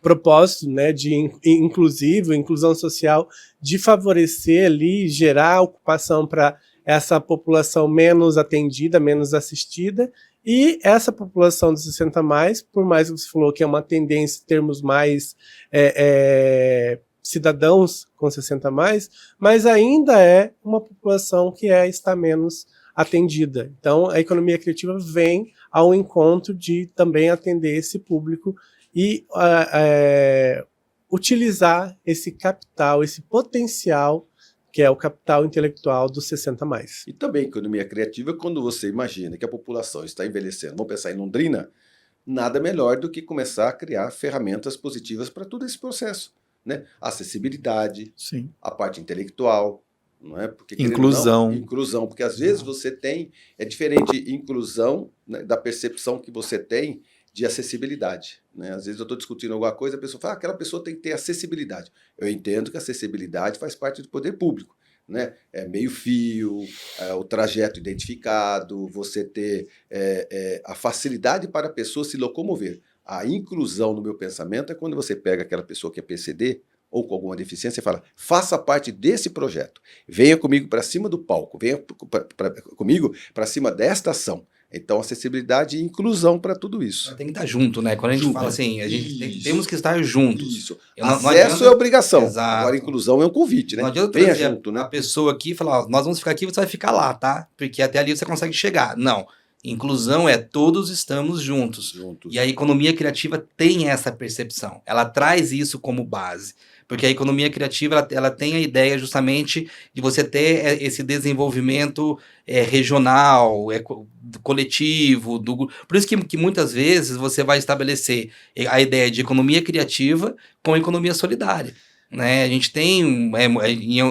propósito, né, de inclusão social, de favorecer ali, gerar ocupação para essa população menos atendida, menos assistida, e essa população de 60+, por mais que você falou que é uma tendência termos mais cidadãos com 60+, mas ainda é uma população que está menos atendida. Então, a economia criativa vem ao encontro de também atender esse público e utilizar esse capital, esse potencial, que é o capital intelectual dos 60+. E também economia criativa, quando você imagina que a população está envelhecendo, vamos pensar em Londrina, nada melhor do que começar a criar ferramentas positivas para todo esse processo, né? Acessibilidade, sim, a parte intelectual, não é? Porque, inclusão. Inclusão, porque às vezes você tem, é diferente inclusão, né, da percepção que você tem de acessibilidade, né? Às vezes eu estou discutindo alguma coisa, a pessoa fala, aquela pessoa tem que ter acessibilidade. Eu entendo que a acessibilidade faz parte do poder público, né? É meio fio, o trajeto identificado, você ter a facilidade para a pessoa se locomover. A inclusão no meu pensamento é quando você pega aquela pessoa que é PCD ou com alguma deficiência e fala, faça parte desse projeto, venha comigo para cima do palco, venha comigo para cima desta ação. Então, acessibilidade e inclusão para tudo isso. Tem que estar junto, né? Quando a gente fala assim, a gente temos que estar juntos. Isso. Acesso é obrigação. Exato. Agora, inclusão é um convite, né? Não adianta venha junto, né? A pessoa aqui falar, ó, nós vamos ficar aqui, você vai ficar lá, tá? Porque até ali você consegue chegar. Não. Inclusão é todos estamos juntos. E a economia criativa tem essa percepção. Ela traz isso como base. Porque a economia criativa ela tem a ideia justamente de você ter esse desenvolvimento regional, coletivo. Por isso que muitas vezes você vai estabelecer a ideia de economia criativa com economia solidária. Né? A gente tem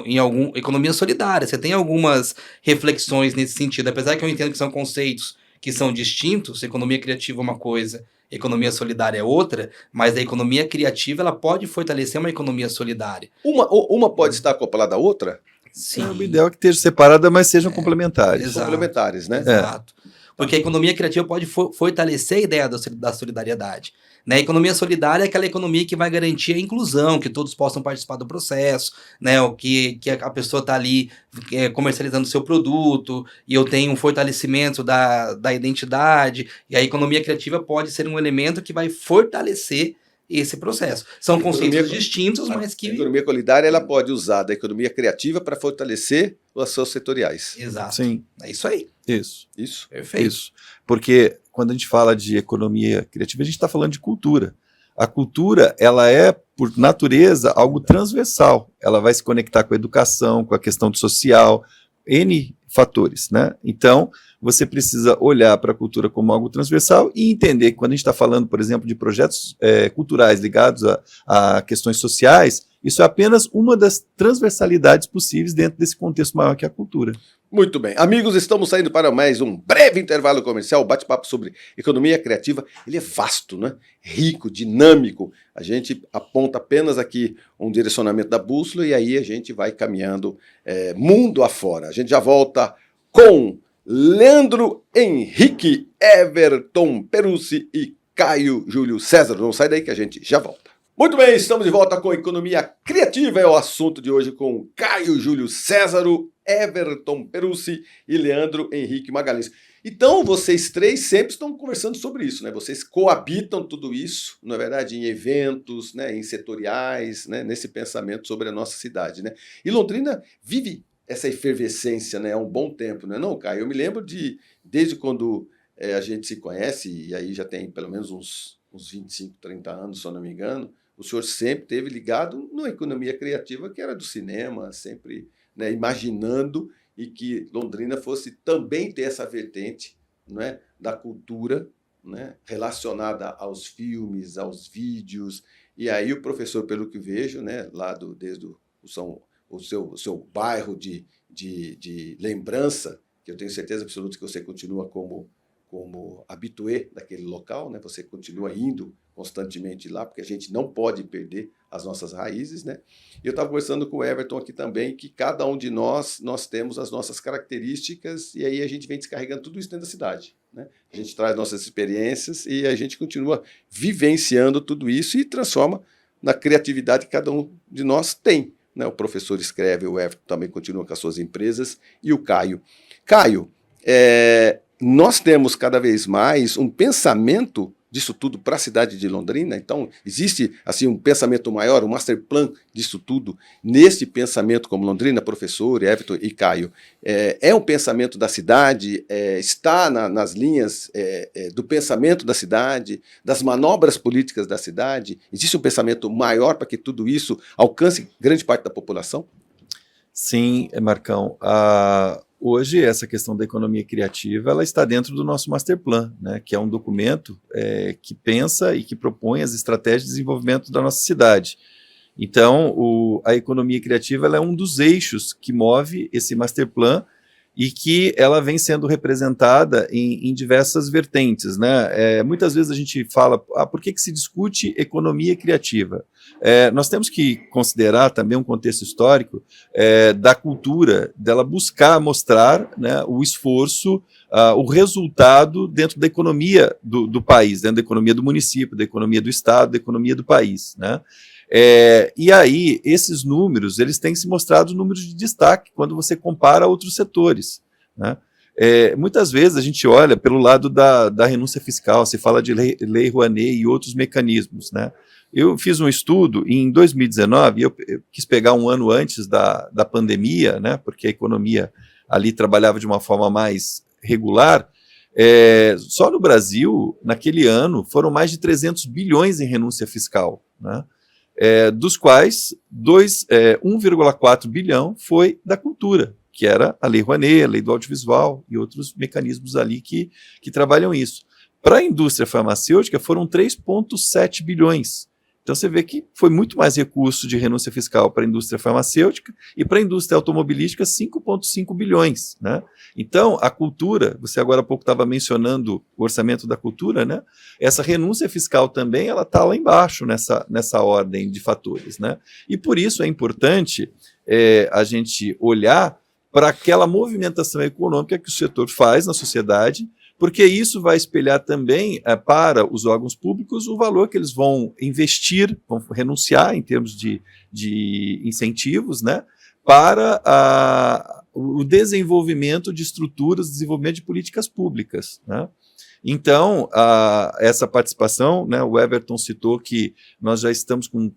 em algum economia solidária, você tem algumas reflexões nesse sentido, apesar que eu entendo que são conceitos que são distintos, economia criativa é uma coisa, economia solidária é outra, mas a economia criativa ela pode fortalecer uma economia solidária. Uma pode estar acoplada à outra? Sim. O ideal é que esteja separada, mas sejam complementares. Exato. Complementares, né? Exato. Porque a economia criativa pode fortalecer a ideia da solidariedade. Né? A economia solidária é aquela economia que vai garantir a inclusão, que todos possam participar do processo, né? O que a pessoa está ali comercializando o seu produto, e eu tenho um fortalecimento da identidade, e a economia criativa pode ser um elemento que vai fortalecer esse processo. São conceitos distintos, mas que... A economia solidária ela pode usar da economia criativa para fortalecer as suas setoriais. Exato. Sim. É isso aí. Isso. Perfeito. Isso. Porque quando a gente fala de economia criativa, a gente está falando de cultura. A cultura, ela é, por natureza, algo transversal. Ela vai se conectar com a educação, com a questão do social, N fatores, né? Então, você precisa olhar para a cultura como algo transversal e entender que quando a gente está falando, por exemplo, de projetos culturais ligados a questões sociais, isso é apenas uma das transversalidades possíveis dentro desse contexto maior que é a cultura. Muito bem. Amigos, estamos saindo para mais um breve intervalo comercial, bate-papo sobre economia criativa. Ele é vasto, né? Rico, dinâmico. A gente aponta apenas aqui um direcionamento da bússola e aí a gente vai caminhando mundo afora. A gente já volta com Leandro Henrique, Everton Perussi e Caio Júlio César. Não sai daí que a gente já volta. Muito bem, estamos de volta com Economia Criativa, é o assunto de hoje com Caio Júlio César, Everton Perussi e Leandro Henrique Magalhães. Então, vocês três sempre estão conversando sobre isso, né? Vocês coabitam tudo isso, na verdade, em eventos, né? Em setoriais, né? Nesse pensamento sobre a nossa cidade, né? E Londrina vive essa efervescência, né? Há um bom tempo, não é não, Caio? Eu me lembro desde quando a gente se conhece, e aí já tem pelo menos uns 25, 30 anos, se eu não me engano, o senhor sempre esteve ligado numa economia criativa que era do cinema, sempre, né, imaginando e que Londrina fosse também ter essa vertente, né, da cultura, né, relacionada aos filmes, aos vídeos. E aí o professor, pelo que vejo, né, lá desde o seu bairro de lembrança, que eu tenho certeza absoluta que você continua como habitué daquele local, né? Você continua indo constantemente lá, porque a gente não pode perder as nossas raízes, né? E eu estava conversando com o Everton aqui também, que cada um de nós temos as nossas características, e aí a gente vem descarregando tudo isso dentro da cidade, né? A gente traz nossas experiências e a gente continua vivenciando tudo isso e transforma na criatividade que cada um de nós tem, né? O professor escreve, o Everton também continua com as suas empresas, e o Caio. Caio, nós temos cada vez mais um pensamento disso tudo para a cidade de Londrina. Então, existe assim um pensamento maior, um master plan disso tudo, nesse pensamento como Londrina, professor, Everton e Caio. É um pensamento da cidade, está nas linhas do pensamento da cidade, das manobras políticas da cidade. Existe um pensamento maior para que tudo isso alcance grande parte da população? Sim, Marcão. Hoje, essa questão da economia criativa, ela está dentro do nosso Master Plan, né, que é um documento que pensa e que propõe as estratégias de desenvolvimento da nossa cidade. Então, a economia criativa ela é um dos eixos que move esse Master Plan e que ela vem sendo representada em diversas vertentes, né? Muitas vezes a gente fala, por que se discute economia criativa? Nós temos que considerar também um contexto histórico da cultura, dela buscar mostrar, né, o esforço, o resultado dentro da economia do país, dentro da economia do município, da economia do estado, da economia do país, né? E aí, esses números, eles têm se mostrado números de destaque quando você compara a outros setores, né? Muitas vezes a gente olha pelo lado da renúncia fiscal, se fala de lei Rouanet e outros mecanismos, né? Eu fiz um estudo em 2019, eu quis pegar um ano antes da pandemia, né, porque a economia ali trabalhava de uma forma mais regular. Só no Brasil, naquele ano, foram mais de 300 bilhões em renúncia fiscal, né? Dos quais 1,4 bilhão foi da cultura, que era a Lei Rouanet, a Lei do Audiovisual e outros mecanismos ali que trabalham isso. Para a indústria farmacêutica foram 3,7 bilhões. Então você vê que foi muito mais recurso de renúncia fiscal para a indústria farmacêutica e para a indústria automobilística 5,5 bilhões. Né? Então a cultura, você agora há pouco estava mencionando o orçamento da cultura, né? Essa renúncia fiscal também ela está lá embaixo nessa ordem de fatores. Né? E por isso é importante a gente olhar para aquela movimentação econômica que o setor faz na sociedade, porque isso vai espelhar também para os órgãos públicos o valor que eles vão investir, vão renunciar em termos de incentivos, né, para o desenvolvimento de estruturas, desenvolvimento de políticas públicas. Né. Então, essa participação, né, o Everton citou que nós já estamos com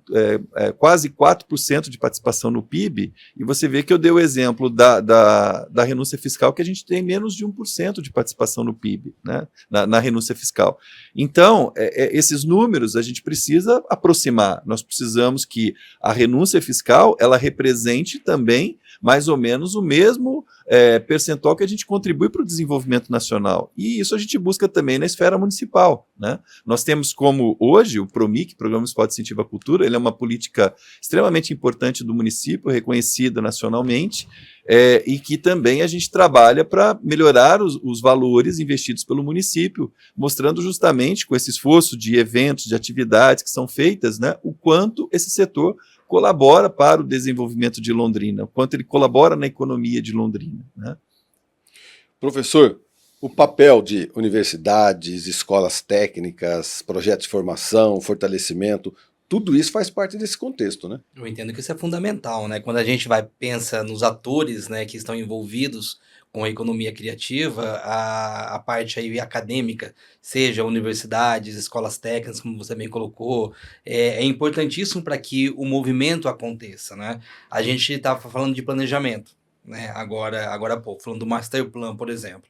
quase 4% de participação no PIB, e você vê que eu dei o exemplo da renúncia fiscal, que a gente tem menos de 1% de participação no PIB, né, na renúncia fiscal. Então, esses números a gente precisa aproximar, nós precisamos que a renúncia fiscal ela represente também mais ou menos o mesmo percentual que a gente contribui para o desenvolvimento nacional. E isso a gente busca também na esfera municipal. Né? Nós temos como hoje o PROMIC, Programa Municipal de Incentivo à Cultura, ele é uma política extremamente importante do município, reconhecida nacionalmente, e que também a gente trabalha para melhorar os valores investidos pelo município, mostrando justamente com esse esforço de eventos, de atividades que são feitas, né, o quanto esse setor colabora para o desenvolvimento de Londrina, o quanto ele colabora na economia de Londrina. Né? Professor, o papel de universidades, escolas técnicas, projetos de formação, fortalecimento, tudo isso faz parte desse contexto, né? Eu entendo que isso é fundamental, né? Quando a gente pensa nos atores, né, que estão envolvidos com a economia criativa, a parte aí acadêmica, seja universidades, escolas técnicas, como você bem colocou, é importantíssimo para que o movimento aconteça, né? A gente está falando de planejamento, né? Agora há pouco, falando do Master Plan, por exemplo.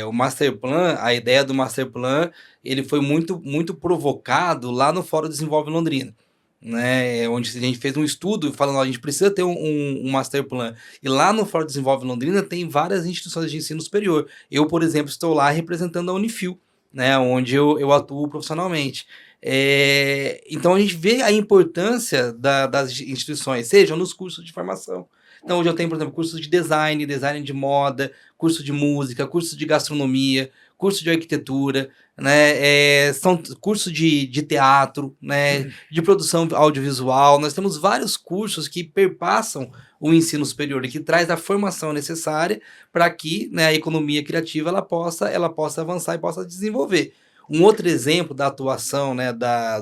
O Master Plan, a ideia do Master Plan, ele foi muito, muito provocado lá no Fórum Desenvolve Londrina. Né, onde a gente fez um estudo falando, a gente precisa ter um master plan, e lá no Fórum Desenvolve Londrina tem várias instituições de ensino superior. Eu, por exemplo, estou lá representando a Unifil, né, onde eu atuo profissionalmente. Então a gente vê a importância das instituições, seja nos cursos de formação. Então hoje eu tenho, por exemplo, cursos de design de moda, curso de música, curso de gastronomia, curso de arquitetura, né, são cursos de teatro, né, de produção audiovisual. Nós temos vários cursos que perpassam o ensino superior e que traz a formação necessária para que, né, a economia criativa ela possa avançar e possa desenvolver. Um outro exemplo da atuação, né,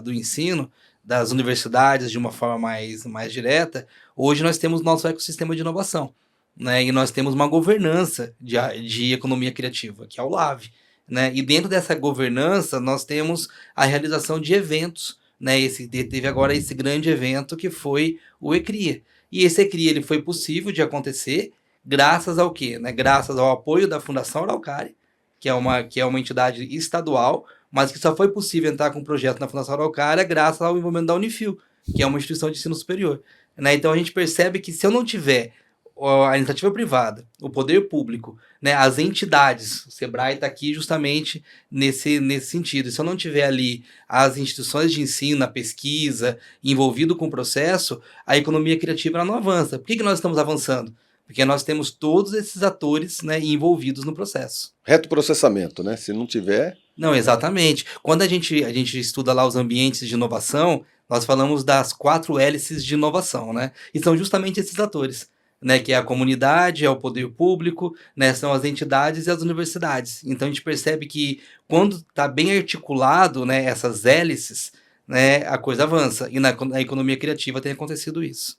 do ensino, das universidades de uma forma mais direta, hoje nós temos nosso ecossistema de inovação, né, e nós temos uma governança de economia criativa, que é o LAV. Né? E dentro dessa governança nós temos a realização de eventos, né? Teve agora esse grande evento que foi o ECRIA. E esse ECRIA ele foi possível de acontecer graças ao quê? Né? Graças ao apoio da Fundação Araucária, que é uma entidade estadual, mas que só foi possível entrar com um projeto na Fundação Araucária graças ao envolvimento da Unifil, que é uma instituição de ensino superior. Né? Então a gente percebe que se eu não tiver a iniciativa privada, o poder público, né, as entidades, o Sebrae está aqui justamente nesse sentido. Se eu não tiver ali as instituições de ensino, a pesquisa, envolvido com o processo, a economia criativa ela não avança. Por que nós estamos avançando? Porque nós temos todos esses atores, né, envolvidos no processo. Reto processamento, né? Se não tiver... Não, exatamente. Quando a gente estuda lá os ambientes de inovação, nós falamos das 4 hélices de inovação, né? E são justamente esses atores. Né, que é a comunidade, é o poder público, né, são as entidades e as universidades. Então a gente percebe que quando está bem articulado, né, essas hélices, né, a coisa avança. E na economia criativa tem acontecido isso.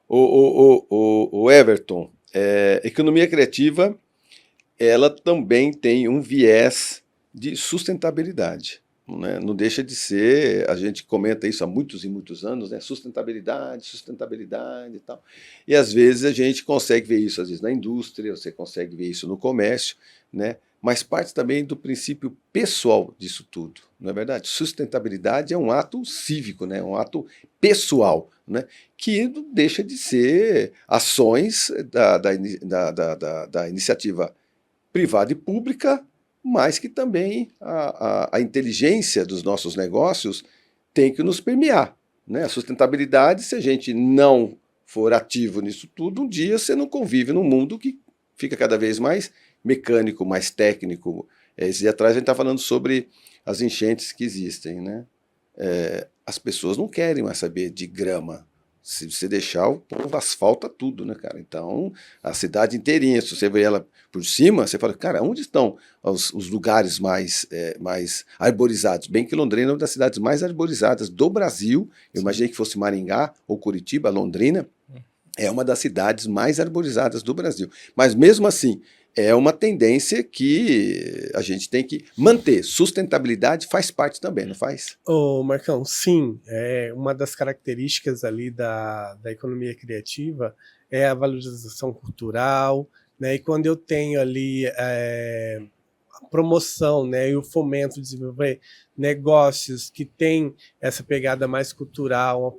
O Everton, economia criativa, ela também tem um viés de sustentabilidade. Né? Não deixa de ser, a gente comenta isso há muitos e muitos anos, né? Sustentabilidade e tal. E às vezes a gente consegue ver isso, às vezes na indústria, você consegue ver isso no comércio, né? Mas parte também do princípio pessoal disso tudo, não é verdade? Sustentabilidade é um ato cívico, né? Um ato pessoal, né? Que não deixa de ser ações da iniciativa privada e pública, mas que também a inteligência dos nossos negócios tem que nos permear, né? A sustentabilidade, se a gente não for ativo nisso tudo, um dia você não convive num mundo que fica cada vez mais mecânico, mais técnico. Esse dia atrás a gente está falando sobre as enchentes que existem, né? As pessoas não querem mais saber de grama. Se você deixar, o povo asfalta tudo, né, cara? Então, a cidade inteirinha, se você vê ela por cima, você fala, cara, onde estão os lugares mais arborizados? Bem que Londrina é uma das cidades mais arborizadas do Brasil. Eu imaginei que fosse Maringá ou Curitiba, Londrina é uma das cidades mais arborizadas do Brasil. Mas mesmo assim, é uma tendência que a gente tem que manter. Sustentabilidade faz parte também, não faz? Ô, Marcão, sim, uma das características ali da economia criativa é a valorização cultural, né? E quando eu tenho ali a promoção, né, e o fomento de desenvolver negócios que têm essa pegada mais cultural,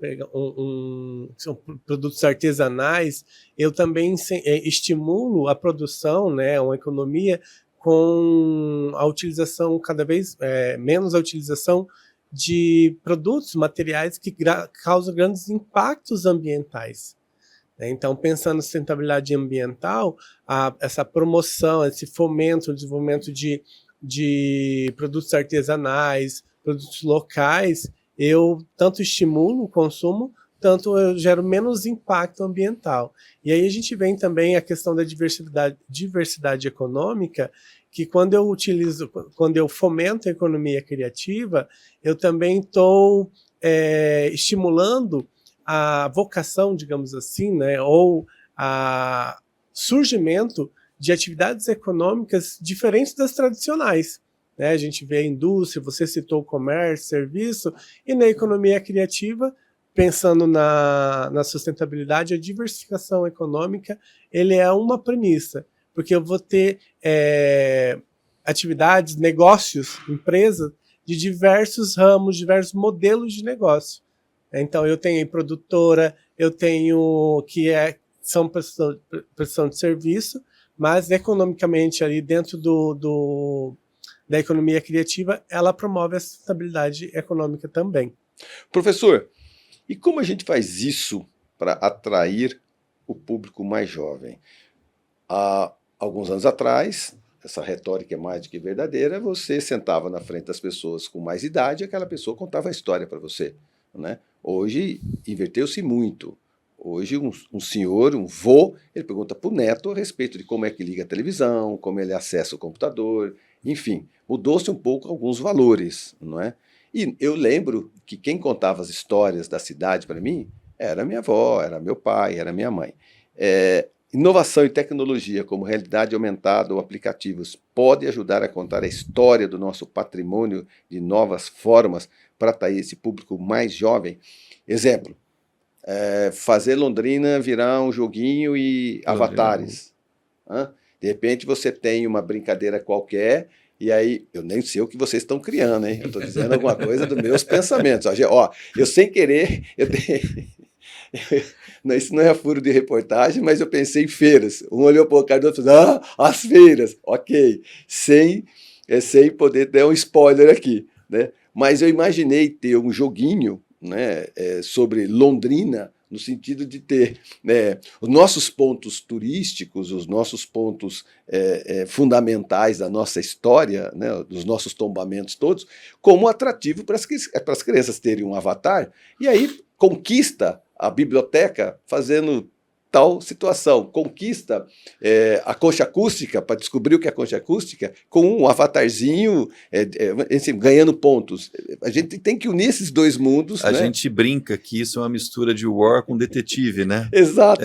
são produtos artesanais, eu também estimulo a produção, né, uma economia com a utilização cada vez menos a utilização de produtos materiais que causam grandes impactos ambientais. Então, pensando em sustentabilidade ambiental, essa promoção, esse fomento, o desenvolvimento de produtos artesanais, produtos locais, eu tanto estimulo o consumo, tanto eu gero menos impacto ambiental. E aí a gente vem também a questão da diversidade econômica, que quando eu fomento a economia criativa, eu também estou estimulando a vocação, digamos assim, né, ou a surgimento de atividades econômicas diferentes das tradicionais. Né? A gente vê a indústria, você citou o comércio, serviço, e na economia criativa, pensando na sustentabilidade, a diversificação econômica, ele é uma premissa, porque eu vou ter atividades, negócios, empresas de diversos ramos, diversos modelos de negócio. Então, eu tenho produtora, eu tenho são prestação de serviço, mas economicamente ali dentro da economia criativa, ela promove a sustentabilidade econômica também. Professor, e como a gente faz isso para atrair o público mais jovem? Há alguns anos atrás, essa retórica é mais do que verdadeira, você sentava na frente das pessoas com mais idade e aquela pessoa contava a história para você, né? Hoje inverteu-se muito. Hoje um senhor, um vô, ele pergunta para o neto a respeito de como é que liga a televisão, como ele acessa o computador, enfim, mudou-se um pouco alguns valores, não é? E eu lembro que quem contava as histórias da cidade para mim era minha avó, era meu pai, era minha mãe. Inovação e tecnologia, como realidade aumentada ou aplicativos, pode ajudar a contar a história do nosso patrimônio de novas formas para atrair esse público mais jovem. Exemplo, fazer Londrina virar um joguinho e avatares. De repente você tem uma brincadeira qualquer e aí, eu nem sei o que vocês estão criando, hein? Eu estou dizendo alguma coisa dos meus pensamentos. Ó, eu sem querer, isso não é furo de reportagem, mas eu pensei em feiras. Um olhou para o cara do outro e falou, as feiras, ok. Sem poder dar um spoiler aqui, né? Mas eu imaginei ter um joguinho, né, sobre Londrina, no sentido de ter, né, os nossos pontos turísticos, os nossos pontos fundamentais da nossa história, né, dos nossos tombamentos todos, como atrativo para as crianças terem um avatar, e aí conquista a biblioteca fazendo tal situação, conquista a concha acústica, para descobrir o que é a concha acústica, com um avatarzinho ganhando pontos. A gente tem que unir esses dois mundos. A gente brinca que isso é uma mistura de War com detetive, né? Exato.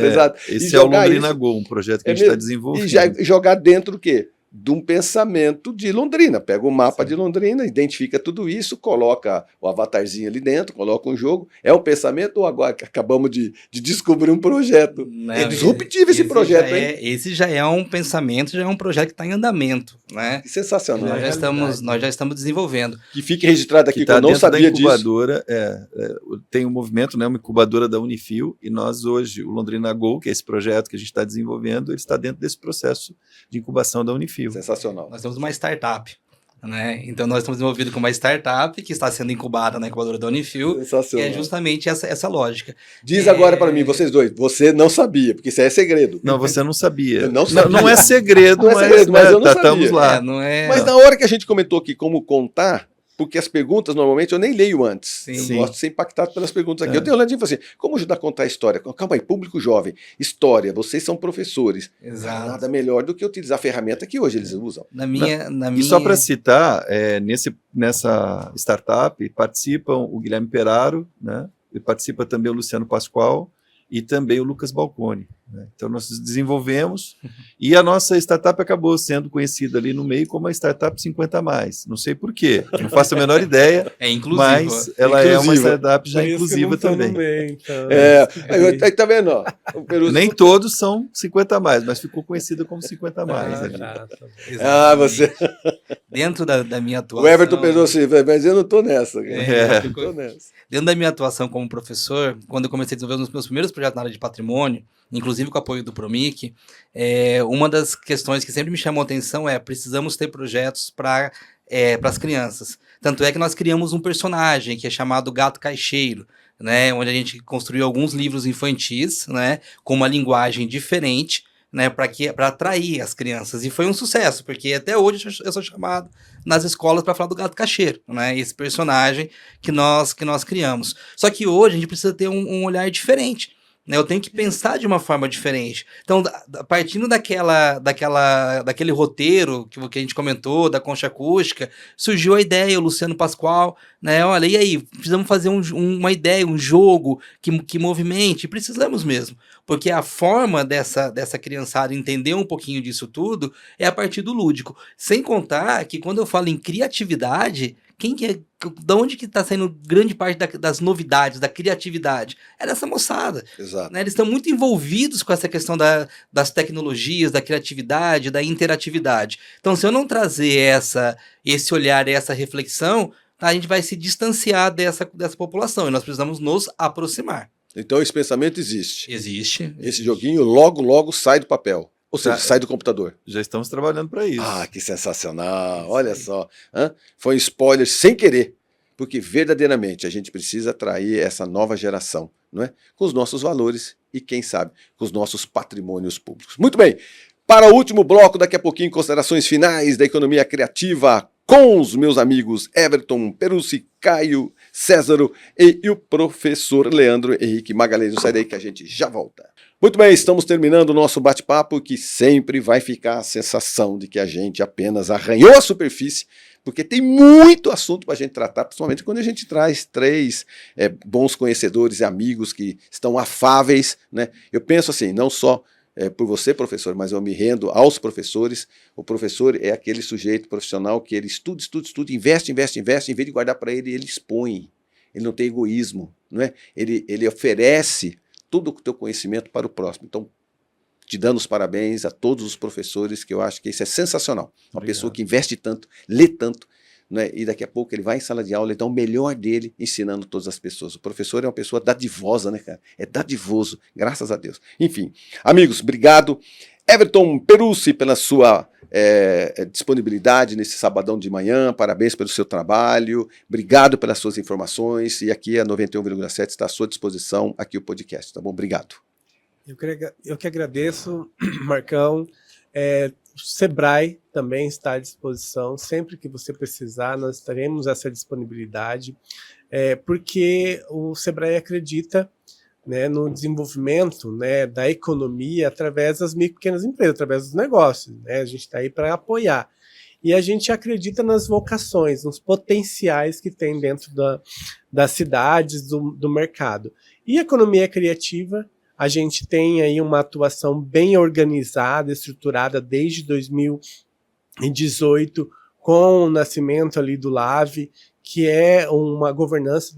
Esse é o Londrina Go, um projeto que a gente está desenvolvendo. E jogar dentro do quê? De um pensamento de Londrina. Pega o mapa de Londrina, identifica tudo isso, coloca o avatarzinho ali dentro, coloca um jogo. É um pensamento ou agora que acabamos de descobrir um projeto? Não, é disruptivo esse projeto, hein? Esse já é um pensamento, já é um projeto que está em andamento, né? Que sensacional. Nós já estamos desenvolvendo. Que fique registrado aqui que eu não sabia disso. Incubadora, tem um movimento, né, uma incubadora da Unifil, e nós hoje, o Londrina Go, que é esse projeto que a gente está desenvolvendo, ele está dentro desse processo de incubação da Unifil. Sensacional. Nós temos uma startup, né? Então nós estamos desenvolvidos com uma startup que está sendo incubada na incubadora da Unifil, que Sensacional. é justamente essa lógica. Diz agora para mim, vocês dois, você não sabia, porque isso aí é segredo. Não, você não sabia. Eu não sabia. Não é segredo, Não é segredo, mas eu não sabia. estamos lá. Não é... Mas na hora que a gente comentou aqui como contar, porque as perguntas normalmente eu nem leio antes. Sim. Eu Sim. gosto de ser impactado pelas perguntas aqui. Eu tenho olhadinho e falei assim, como ajudar a contar a história? Calma aí, público jovem, história, vocês são professores. Exato. Nada melhor do que utilizar a ferramenta que hoje eles usam. Na minha... E só para citar, nessa startup participam o Guilherme Peraro, né? E participa também o Luciano Pascoal e também o Lucas Balcone, né? Então nós desenvolvemos e a nossa startup acabou sendo conhecida ali no meio como a startup 50+. Não sei por quê, não faço a menor ideia, É inclusiva. mas ela é uma Inclusiva. startup já Por isso que inclusiva não tô no também. meio, então. Aí tá vendo, ó? O Peru... Nem todos são 50+, mas ficou conhecida como 50+. ali. Tá bom. Ah, você... Dentro da minha atuação... O Everton pensou assim, mas eu não tô nessa. É. Eu não tô nessa. Dentro da minha atuação como professor, quando eu comecei a desenvolver os meus primeiros projetos na área de patrimônio, inclusive com o apoio do Promic, uma das questões que sempre me chamou a atenção é precisamos ter projetos para as crianças. Tanto é que nós criamos um personagem que é chamado Gato Caixeiro, né, onde a gente construiu alguns livros infantis, né, com uma linguagem diferente, né, para atrair as crianças. E foi um sucesso, porque até hoje eu sou chamado nas escolas para falar do Gato Caixeiro, né, esse personagem que nós criamos. Só que hoje a gente precisa ter um olhar diferente, né, eu tenho que pensar de uma forma diferente. Então, partindo daquele roteiro que a gente comentou, da concha acústica, surgiu a ideia, o Luciano Pascoal, né, olha, e aí, precisamos fazer uma ideia, um jogo que movimente, precisamos mesmo, porque a forma dessa criançada entender um pouquinho disso tudo é a partir do lúdico. Sem contar que quando eu falo em criatividade, da onde que está saindo grande parte das novidades, da criatividade? É dessa moçada. Exato. Né? Eles estão muito envolvidos com essa questão das tecnologias, da criatividade, da interatividade. Então, se eu não trazer esse olhar, essa reflexão, a gente vai se distanciar dessa população e nós precisamos nos aproximar. Então esse pensamento existe. Existe. Esse joguinho logo sai do papel. Ou seja, Tá. sai do computador. Já estamos trabalhando para isso. Ah, que sensacional. Olha só. Foi um spoiler sem querer. Porque verdadeiramente a gente precisa atrair essa nova geração, não é? Com os nossos valores e, quem sabe, com os nossos patrimônios públicos. Muito bem. Para o último bloco, daqui a pouquinho, considerações finais da economia criativa com os meus amigos Everton Perussi, Caio Césaro e o professor Leandro Henrique Magalhães. Não sai daí que a gente já volta. Muito bem, estamos terminando o nosso bate-papo, que sempre vai ficar a sensação de que a gente apenas arranhou a superfície, porque tem muito assunto para a gente tratar, principalmente quando a gente traz três bons conhecedores e amigos que estão afáveis, né? Eu penso assim, não só por você, professor, mas eu me rendo aos professores. O professor é aquele sujeito profissional que ele estuda, investe, em vez de guardar para ele, ele expõe. Ele não tem egoísmo, não é? Ele oferece todo o teu conhecimento para o próximo. Então, te dando os parabéns a todos os professores, que eu acho que isso é sensacional. Uma pessoa que investe tanto, lê tanto, né, e daqui a pouco ele vai em sala de aula e dá o melhor dele ensinando todas as pessoas. O professor é uma pessoa dadivosa, né, cara? É dadivoso, graças a Deus. Enfim, amigos, obrigado. Everton Perussi pela sua disponibilidade nesse sabadão de manhã, parabéns pelo seu trabalho, obrigado pelas suas informações, e aqui a 91,7 está à sua disposição, aqui o podcast, tá bom? Obrigado. Eu que agradeço, Marcão. O Sebrae também está à disposição, sempre que você precisar, nós teremos essa disponibilidade, porque o Sebrae acredita, né, no desenvolvimento, né, da economia através das micro e pequenas empresas, através dos negócios, né? A gente está aí para apoiar. E a gente acredita nas vocações, nos potenciais que tem dentro das cidades, do mercado. E a economia criativa, a gente tem aí uma atuação bem organizada, estruturada desde 2018, com o nascimento ali do LAVE, que é uma governança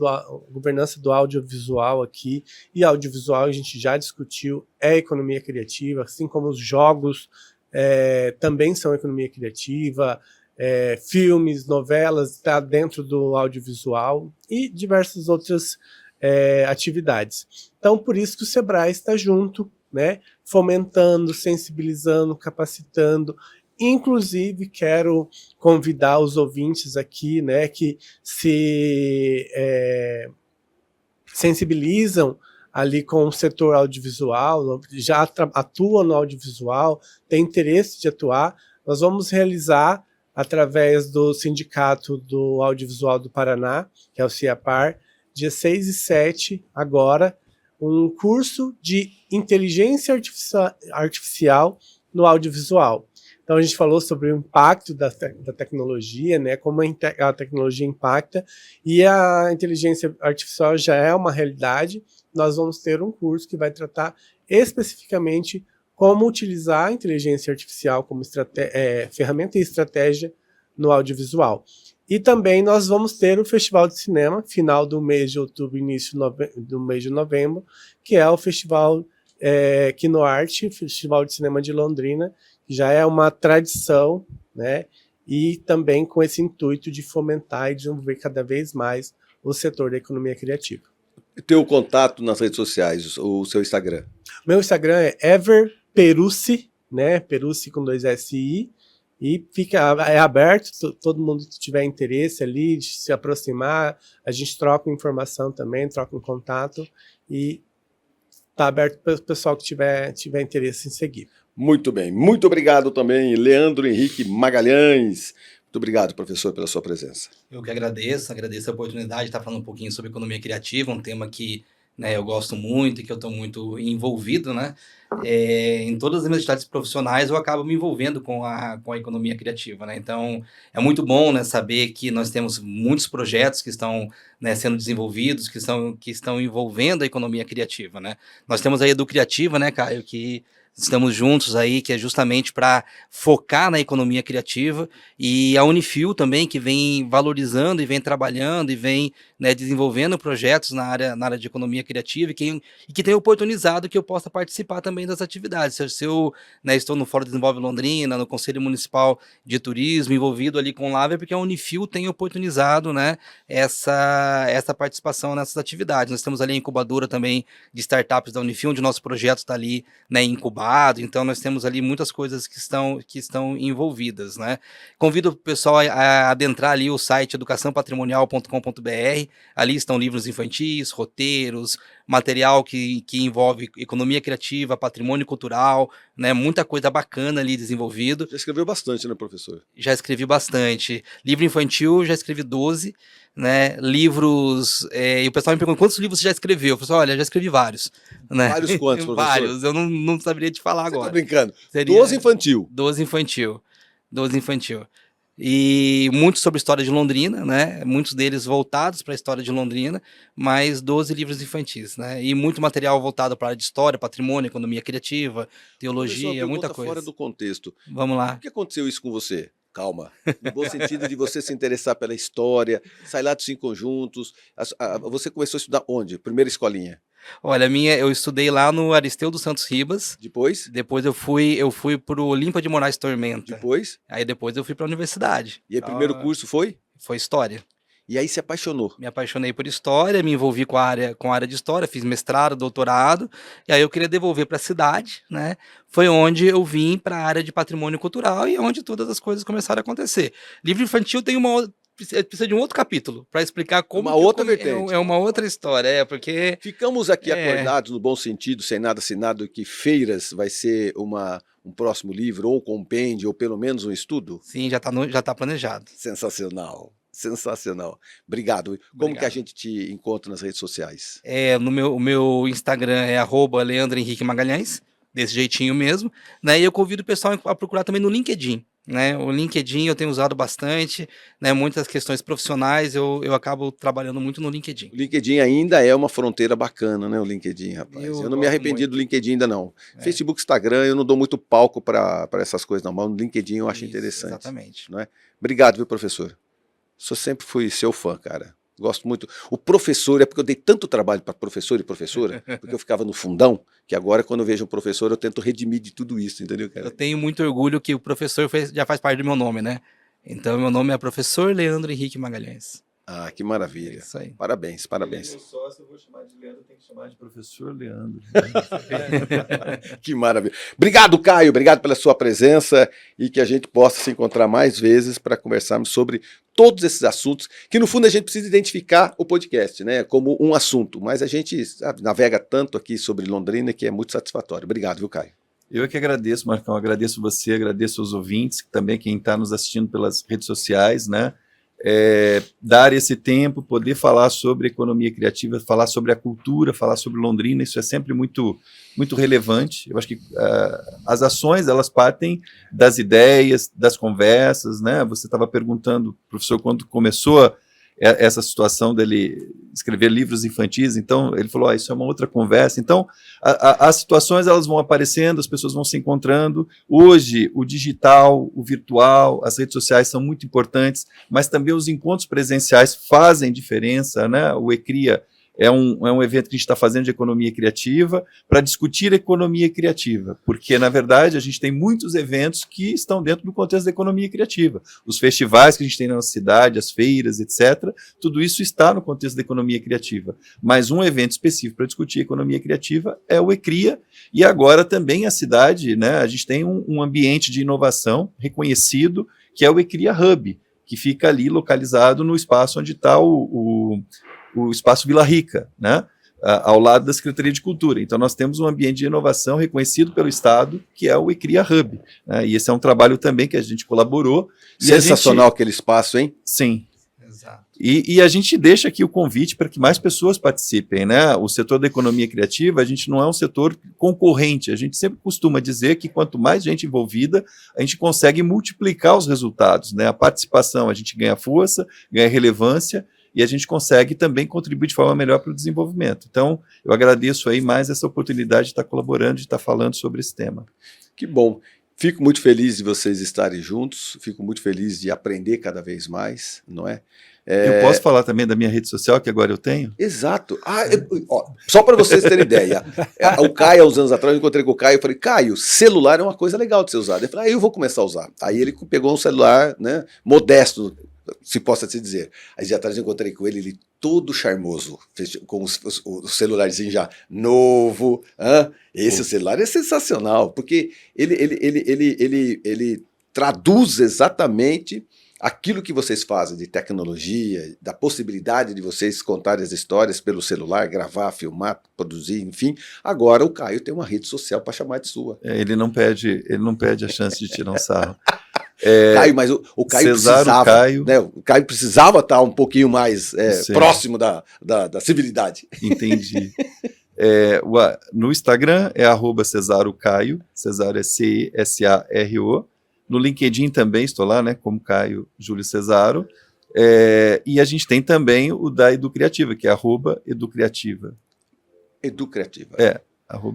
do audiovisual aqui, e audiovisual a gente já discutiu, é economia criativa, assim como os jogos também são economia criativa, filmes, novelas, está dentro do audiovisual e diversas outras atividades. Então, por isso que o Sebrae está junto, né, fomentando, sensibilizando, capacitando inclusive quero convidar os ouvintes aqui, né, que se sensibilizam ali com o setor audiovisual, já atuam no audiovisual, tem interesse de atuar. Nós vamos realizar, através do Sindicato do Audiovisual do Paraná, que é o CIAPAR, dia 6 e 7, agora, um curso de inteligência artificial no audiovisual. Então a gente falou sobre o impacto da tecnologia, né, como a tecnologia impacta, e a inteligência artificial já é uma realidade. Nós vamos ter um curso que vai tratar especificamente como utilizar a inteligência artificial como ferramenta e estratégia no audiovisual. E também nós vamos ter o Festival de Cinema, final do mês de outubro, início do mês de novembro, que é o Festival Kinoarte, Festival de Cinema de Londrina, que já é uma tradição, né? E também com esse intuito de fomentar e desenvolver cada vez mais o setor da economia criativa. Teu contato nas redes sociais, o seu Instagram? Meu Instagram é everperucci, né? Perucci com 2 SI. E é aberto, todo mundo que tiver interesse ali, de se aproximar, a gente troca informação também, troca um contato, e está aberto para o pessoal que tiver interesse em seguir. Muito bem, muito obrigado também, Leandro Henrique Magalhães. Muito obrigado, professor, pela sua presença. Eu que agradeço a oportunidade de estar falando um pouquinho sobre economia criativa, um tema que, né, eu gosto muito e que eu estou muito envolvido, né? Em todas as minhas atividades profissionais eu acabo me envolvendo com a economia criativa, né? Então é muito bom, né, saber que nós temos muitos projetos que estão, né, sendo desenvolvidos, que estão envolvendo a economia criativa, né? Nós temos a Educriativa, né, Caio, que estamos juntos aí, que é justamente para focar na economia criativa, e a Unifil também, que vem valorizando e vem trabalhando e vem, né, desenvolvendo projetos na área de economia criativa, e que tem oportunizado que eu possa participar também das atividades. Se eu, né, estou no Fórum Desenvolve Londrina, no Conselho Municipal de Turismo, envolvido ali com o LAV, é porque a Unifil tem oportunizado, né, essa participação nessas atividades. Nós temos ali a incubadora também de startups da Unifil, onde o nosso projeto está ali, né, incubado. Então nós temos ali muitas coisas que estão envolvidas, né? Convido o pessoal a adentrar ali o site educaçãopatrimonial.com.br. Ali estão livros infantis, roteiros, material que envolve economia criativa, patrimônio cultural, né? Muita coisa bacana ali desenvolvido. Já escreveu bastante, né, professor? Já escrevi bastante. Livro infantil, já escrevi 12, né? Livros, e o pessoal me pergunta, quantos livros você já escreveu? Eu falei, olha, já escrevi vários. Né? Vários quantos, professor? Vários, eu não saberia te falar Você agora. tá brincando? Seria 12 infantil. 12 infantil. E muitos sobre história de Londrina, né? Muitos deles voltados para a história de Londrina, mas 12 livros infantis, né? E muito material voltado para a área de história, patrimônio, economia criativa, teologia, muita coisa. Fora do contexto. Vamos lá. Por que aconteceu isso com você? Calma. No bom sentido de você se interessar pela história, sair lá dos 5 conjuntos. Você começou a estudar onde? Primeira escolinha? Olha, eu estudei lá no Aristeu dos Santos Ribas. Depois eu fui pro Olímpia de Moraes Tormenta. Depois? Aí depois eu fui para a universidade. E aí, primeiro curso foi? Foi História. E aí se apaixonou? Me apaixonei por História, me envolvi com a área de História, fiz mestrado, doutorado, e aí eu queria devolver para a cidade, né? Foi onde eu vim para a área de patrimônio cultural e onde todas as coisas começaram a acontecer. Livro infantil precisa de um outro capítulo para explicar como uma outra vertente. É uma outra história, porque ficamos aqui acordados no bom sentido, sem nada assinado, que Feiras vai ser um próximo livro, ou compêndio, ou pelo menos um estudo? Sim, já tá planejado. Sensacional. Sensacional. Obrigado. Como que a gente te encontra nas redes sociais? O meu Instagram é @Leandro Henrique Magalhães, desse jeitinho mesmo, né? E eu convido o pessoal a procurar também no LinkedIn, né? O LinkedIn eu tenho usado bastante, né? Muitas questões profissionais eu acabo trabalhando muito no LinkedIn. O LinkedIn ainda é uma fronteira bacana, né? O LinkedIn, rapaz. Eu não me arrependi do LinkedIn ainda não. Facebook, Instagram, eu não dou muito palco para essas coisas não, mas no LinkedIn eu acho interessante. Exatamente. Não é? Obrigado, viu, professor? Eu sempre fui seu fã, cara. Gosto muito. O professor, é porque eu dei tanto trabalho para professor e professora, porque eu ficava no fundão, que agora, quando eu vejo um professor, eu tento redimir de tudo isso, entendeu, cara? Eu tenho muito orgulho que o professor já faz parte do meu nome, né? Então, meu nome é professor Leandro Henrique Magalhães. Ah, que É maravilha. isso aí. Parabéns, Ele é parabéns. meu sócio, eu vou chamar de Leandro, tem que chamar de professor Leandro. Que maravilha. Obrigado, Caio. Obrigado pela sua presença e que a gente possa se encontrar mais vezes para conversarmos sobre todos esses assuntos, que no fundo a gente precisa identificar o podcast, né, como um assunto, mas a gente navega tanto aqui sobre Londrina que é muito satisfatório. Obrigado, viu, Caio? Eu é que agradeço, Marcão, agradeço você, agradeço aos ouvintes, também quem está nos assistindo pelas redes sociais, né? Dar esse tempo, poder falar sobre economia criativa, falar sobre a cultura, falar sobre Londrina, isso é sempre muito, muito relevante. Eu acho que as ações, elas partem das ideias, das conversas, né? Você estava perguntando, professor, quando começou essa situação dele escrever livros infantis, então ele falou, isso é uma outra conversa. Então, as situações elas vão aparecendo, as pessoas vão se encontrando. Hoje, o digital, o virtual, as redes sociais são muito importantes, mas também os encontros presenciais fazem diferença, né? O ECRIA é um evento que a gente está fazendo de economia criativa para discutir economia criativa, porque, na verdade, a gente tem muitos eventos que estão dentro do contexto da economia criativa. Os festivais que a gente tem na nossa cidade, as feiras, etc., tudo isso está no contexto da economia criativa. Mas um evento específico para discutir economia criativa é o ECRIA, e agora também a cidade, né, a gente tem um ambiente de inovação reconhecido, que é o ECRIA Hub, que fica ali localizado no espaço onde está o Espaço Vila Rica, né? Ao lado da Secretaria de Cultura. Então, nós temos um ambiente de inovação reconhecido pelo Estado, que é o ECRIA Hub, né? E esse é um trabalho também que a gente colaborou. Sensacional aquele espaço, hein? Sim. Exato. E a gente deixa aqui o convite para que mais pessoas participem, né? O setor da economia criativa, a gente não é um setor concorrente, a gente sempre costuma dizer que quanto mais gente envolvida, a gente consegue multiplicar os resultados, né? A participação, a gente ganha força, ganha relevância, e a gente consegue também contribuir de forma melhor para o desenvolvimento. Então, eu agradeço aí mais essa oportunidade de estar colaborando, de estar falando sobre esse tema. Que bom. Fico muito feliz de vocês estarem juntos, fico muito feliz de aprender cada vez mais, não é? Eu posso falar também da minha rede social, que agora eu tenho? Exato. Só para vocês terem ideia, o Caio, há uns anos atrás, eu encontrei com o Caio e falei, Caio, celular é uma coisa legal de ser usado. Ele falou, eu vou começar a usar. Aí ele pegou um celular, né, modesto, se possa se dizer. Aí de atrás eu encontrei com ele todo charmoso, com o celularzinho já novo. Esse celular é sensacional, porque ele traduz exatamente aquilo que vocês fazem de tecnologia, da possibilidade de vocês contarem as histórias pelo celular, gravar, filmar, produzir, enfim. Agora o Caio tem uma rede social para chamar de sua. Ele não perde a chance de tirar um sarro. Caio, mas o Caio Cesaro precisava, né, o Caio precisava estar um pouquinho mais próximo da civilidade. Entendi. No Instagram é @CesaroCaio, Cesaro é CESARO. No LinkedIn também estou lá, né, como Caio Júlio Cesaro. E a gente tem também o da Educriativa, que é @Educriativa. Educriativa.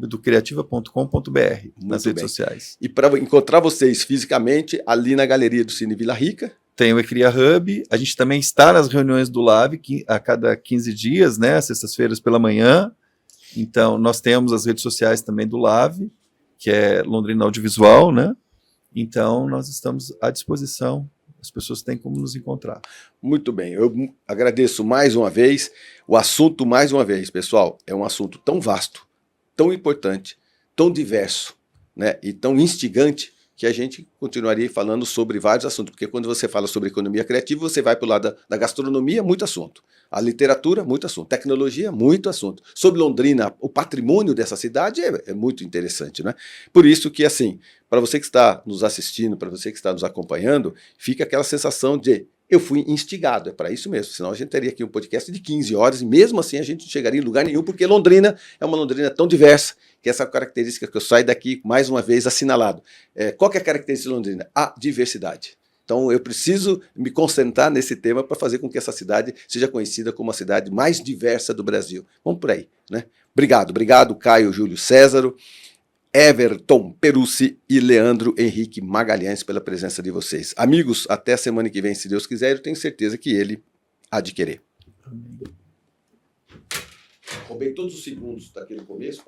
@educriativa.com.br nas redes sociais. E para encontrar vocês fisicamente, ali na Galeria do Cine Vila Rica? Tem o ECRIA Hub, a gente também está nas reuniões do LAV a cada 15 dias, né, sextas-feiras pela manhã. Então, nós temos as redes sociais também do LAV, que é Londrina Audiovisual, né? Então, nós estamos à disposição, as pessoas têm como nos encontrar. Muito bem, eu agradeço mais uma vez. O assunto, mais uma vez, pessoal, é um assunto tão vasto, tão importante, tão diverso, né, e tão instigante, que a gente continuaria falando sobre vários assuntos, porque quando você fala sobre economia criativa, você vai para o lado da gastronomia, muito assunto. A literatura, muito assunto. Tecnologia, muito assunto. Sobre Londrina, o patrimônio dessa cidade é muito interessante, né? Por isso que, assim, para você que está nos assistindo, para você que está nos acompanhando, fica aquela sensação de eu fui instigado, é para isso mesmo, senão a gente teria aqui um podcast de 15 horas e mesmo assim a gente não chegaria em lugar nenhum, porque Londrina é uma Londrina tão diversa, que essa característica que eu saio daqui mais uma vez assinalado. Qual que é a característica de Londrina? A diversidade. Então eu preciso me concentrar nesse tema para fazer com que essa cidade seja conhecida como a cidade mais diversa do Brasil. Vamos por aí, né? Obrigado, Caio Júlio Césaro, Everton Perucci e Leandro Henrique Magalhães pela presença de vocês. Amigos, até a semana que vem, se Deus quiser, eu tenho certeza que ele há de querer. Roubei todos os segundos daquele começo.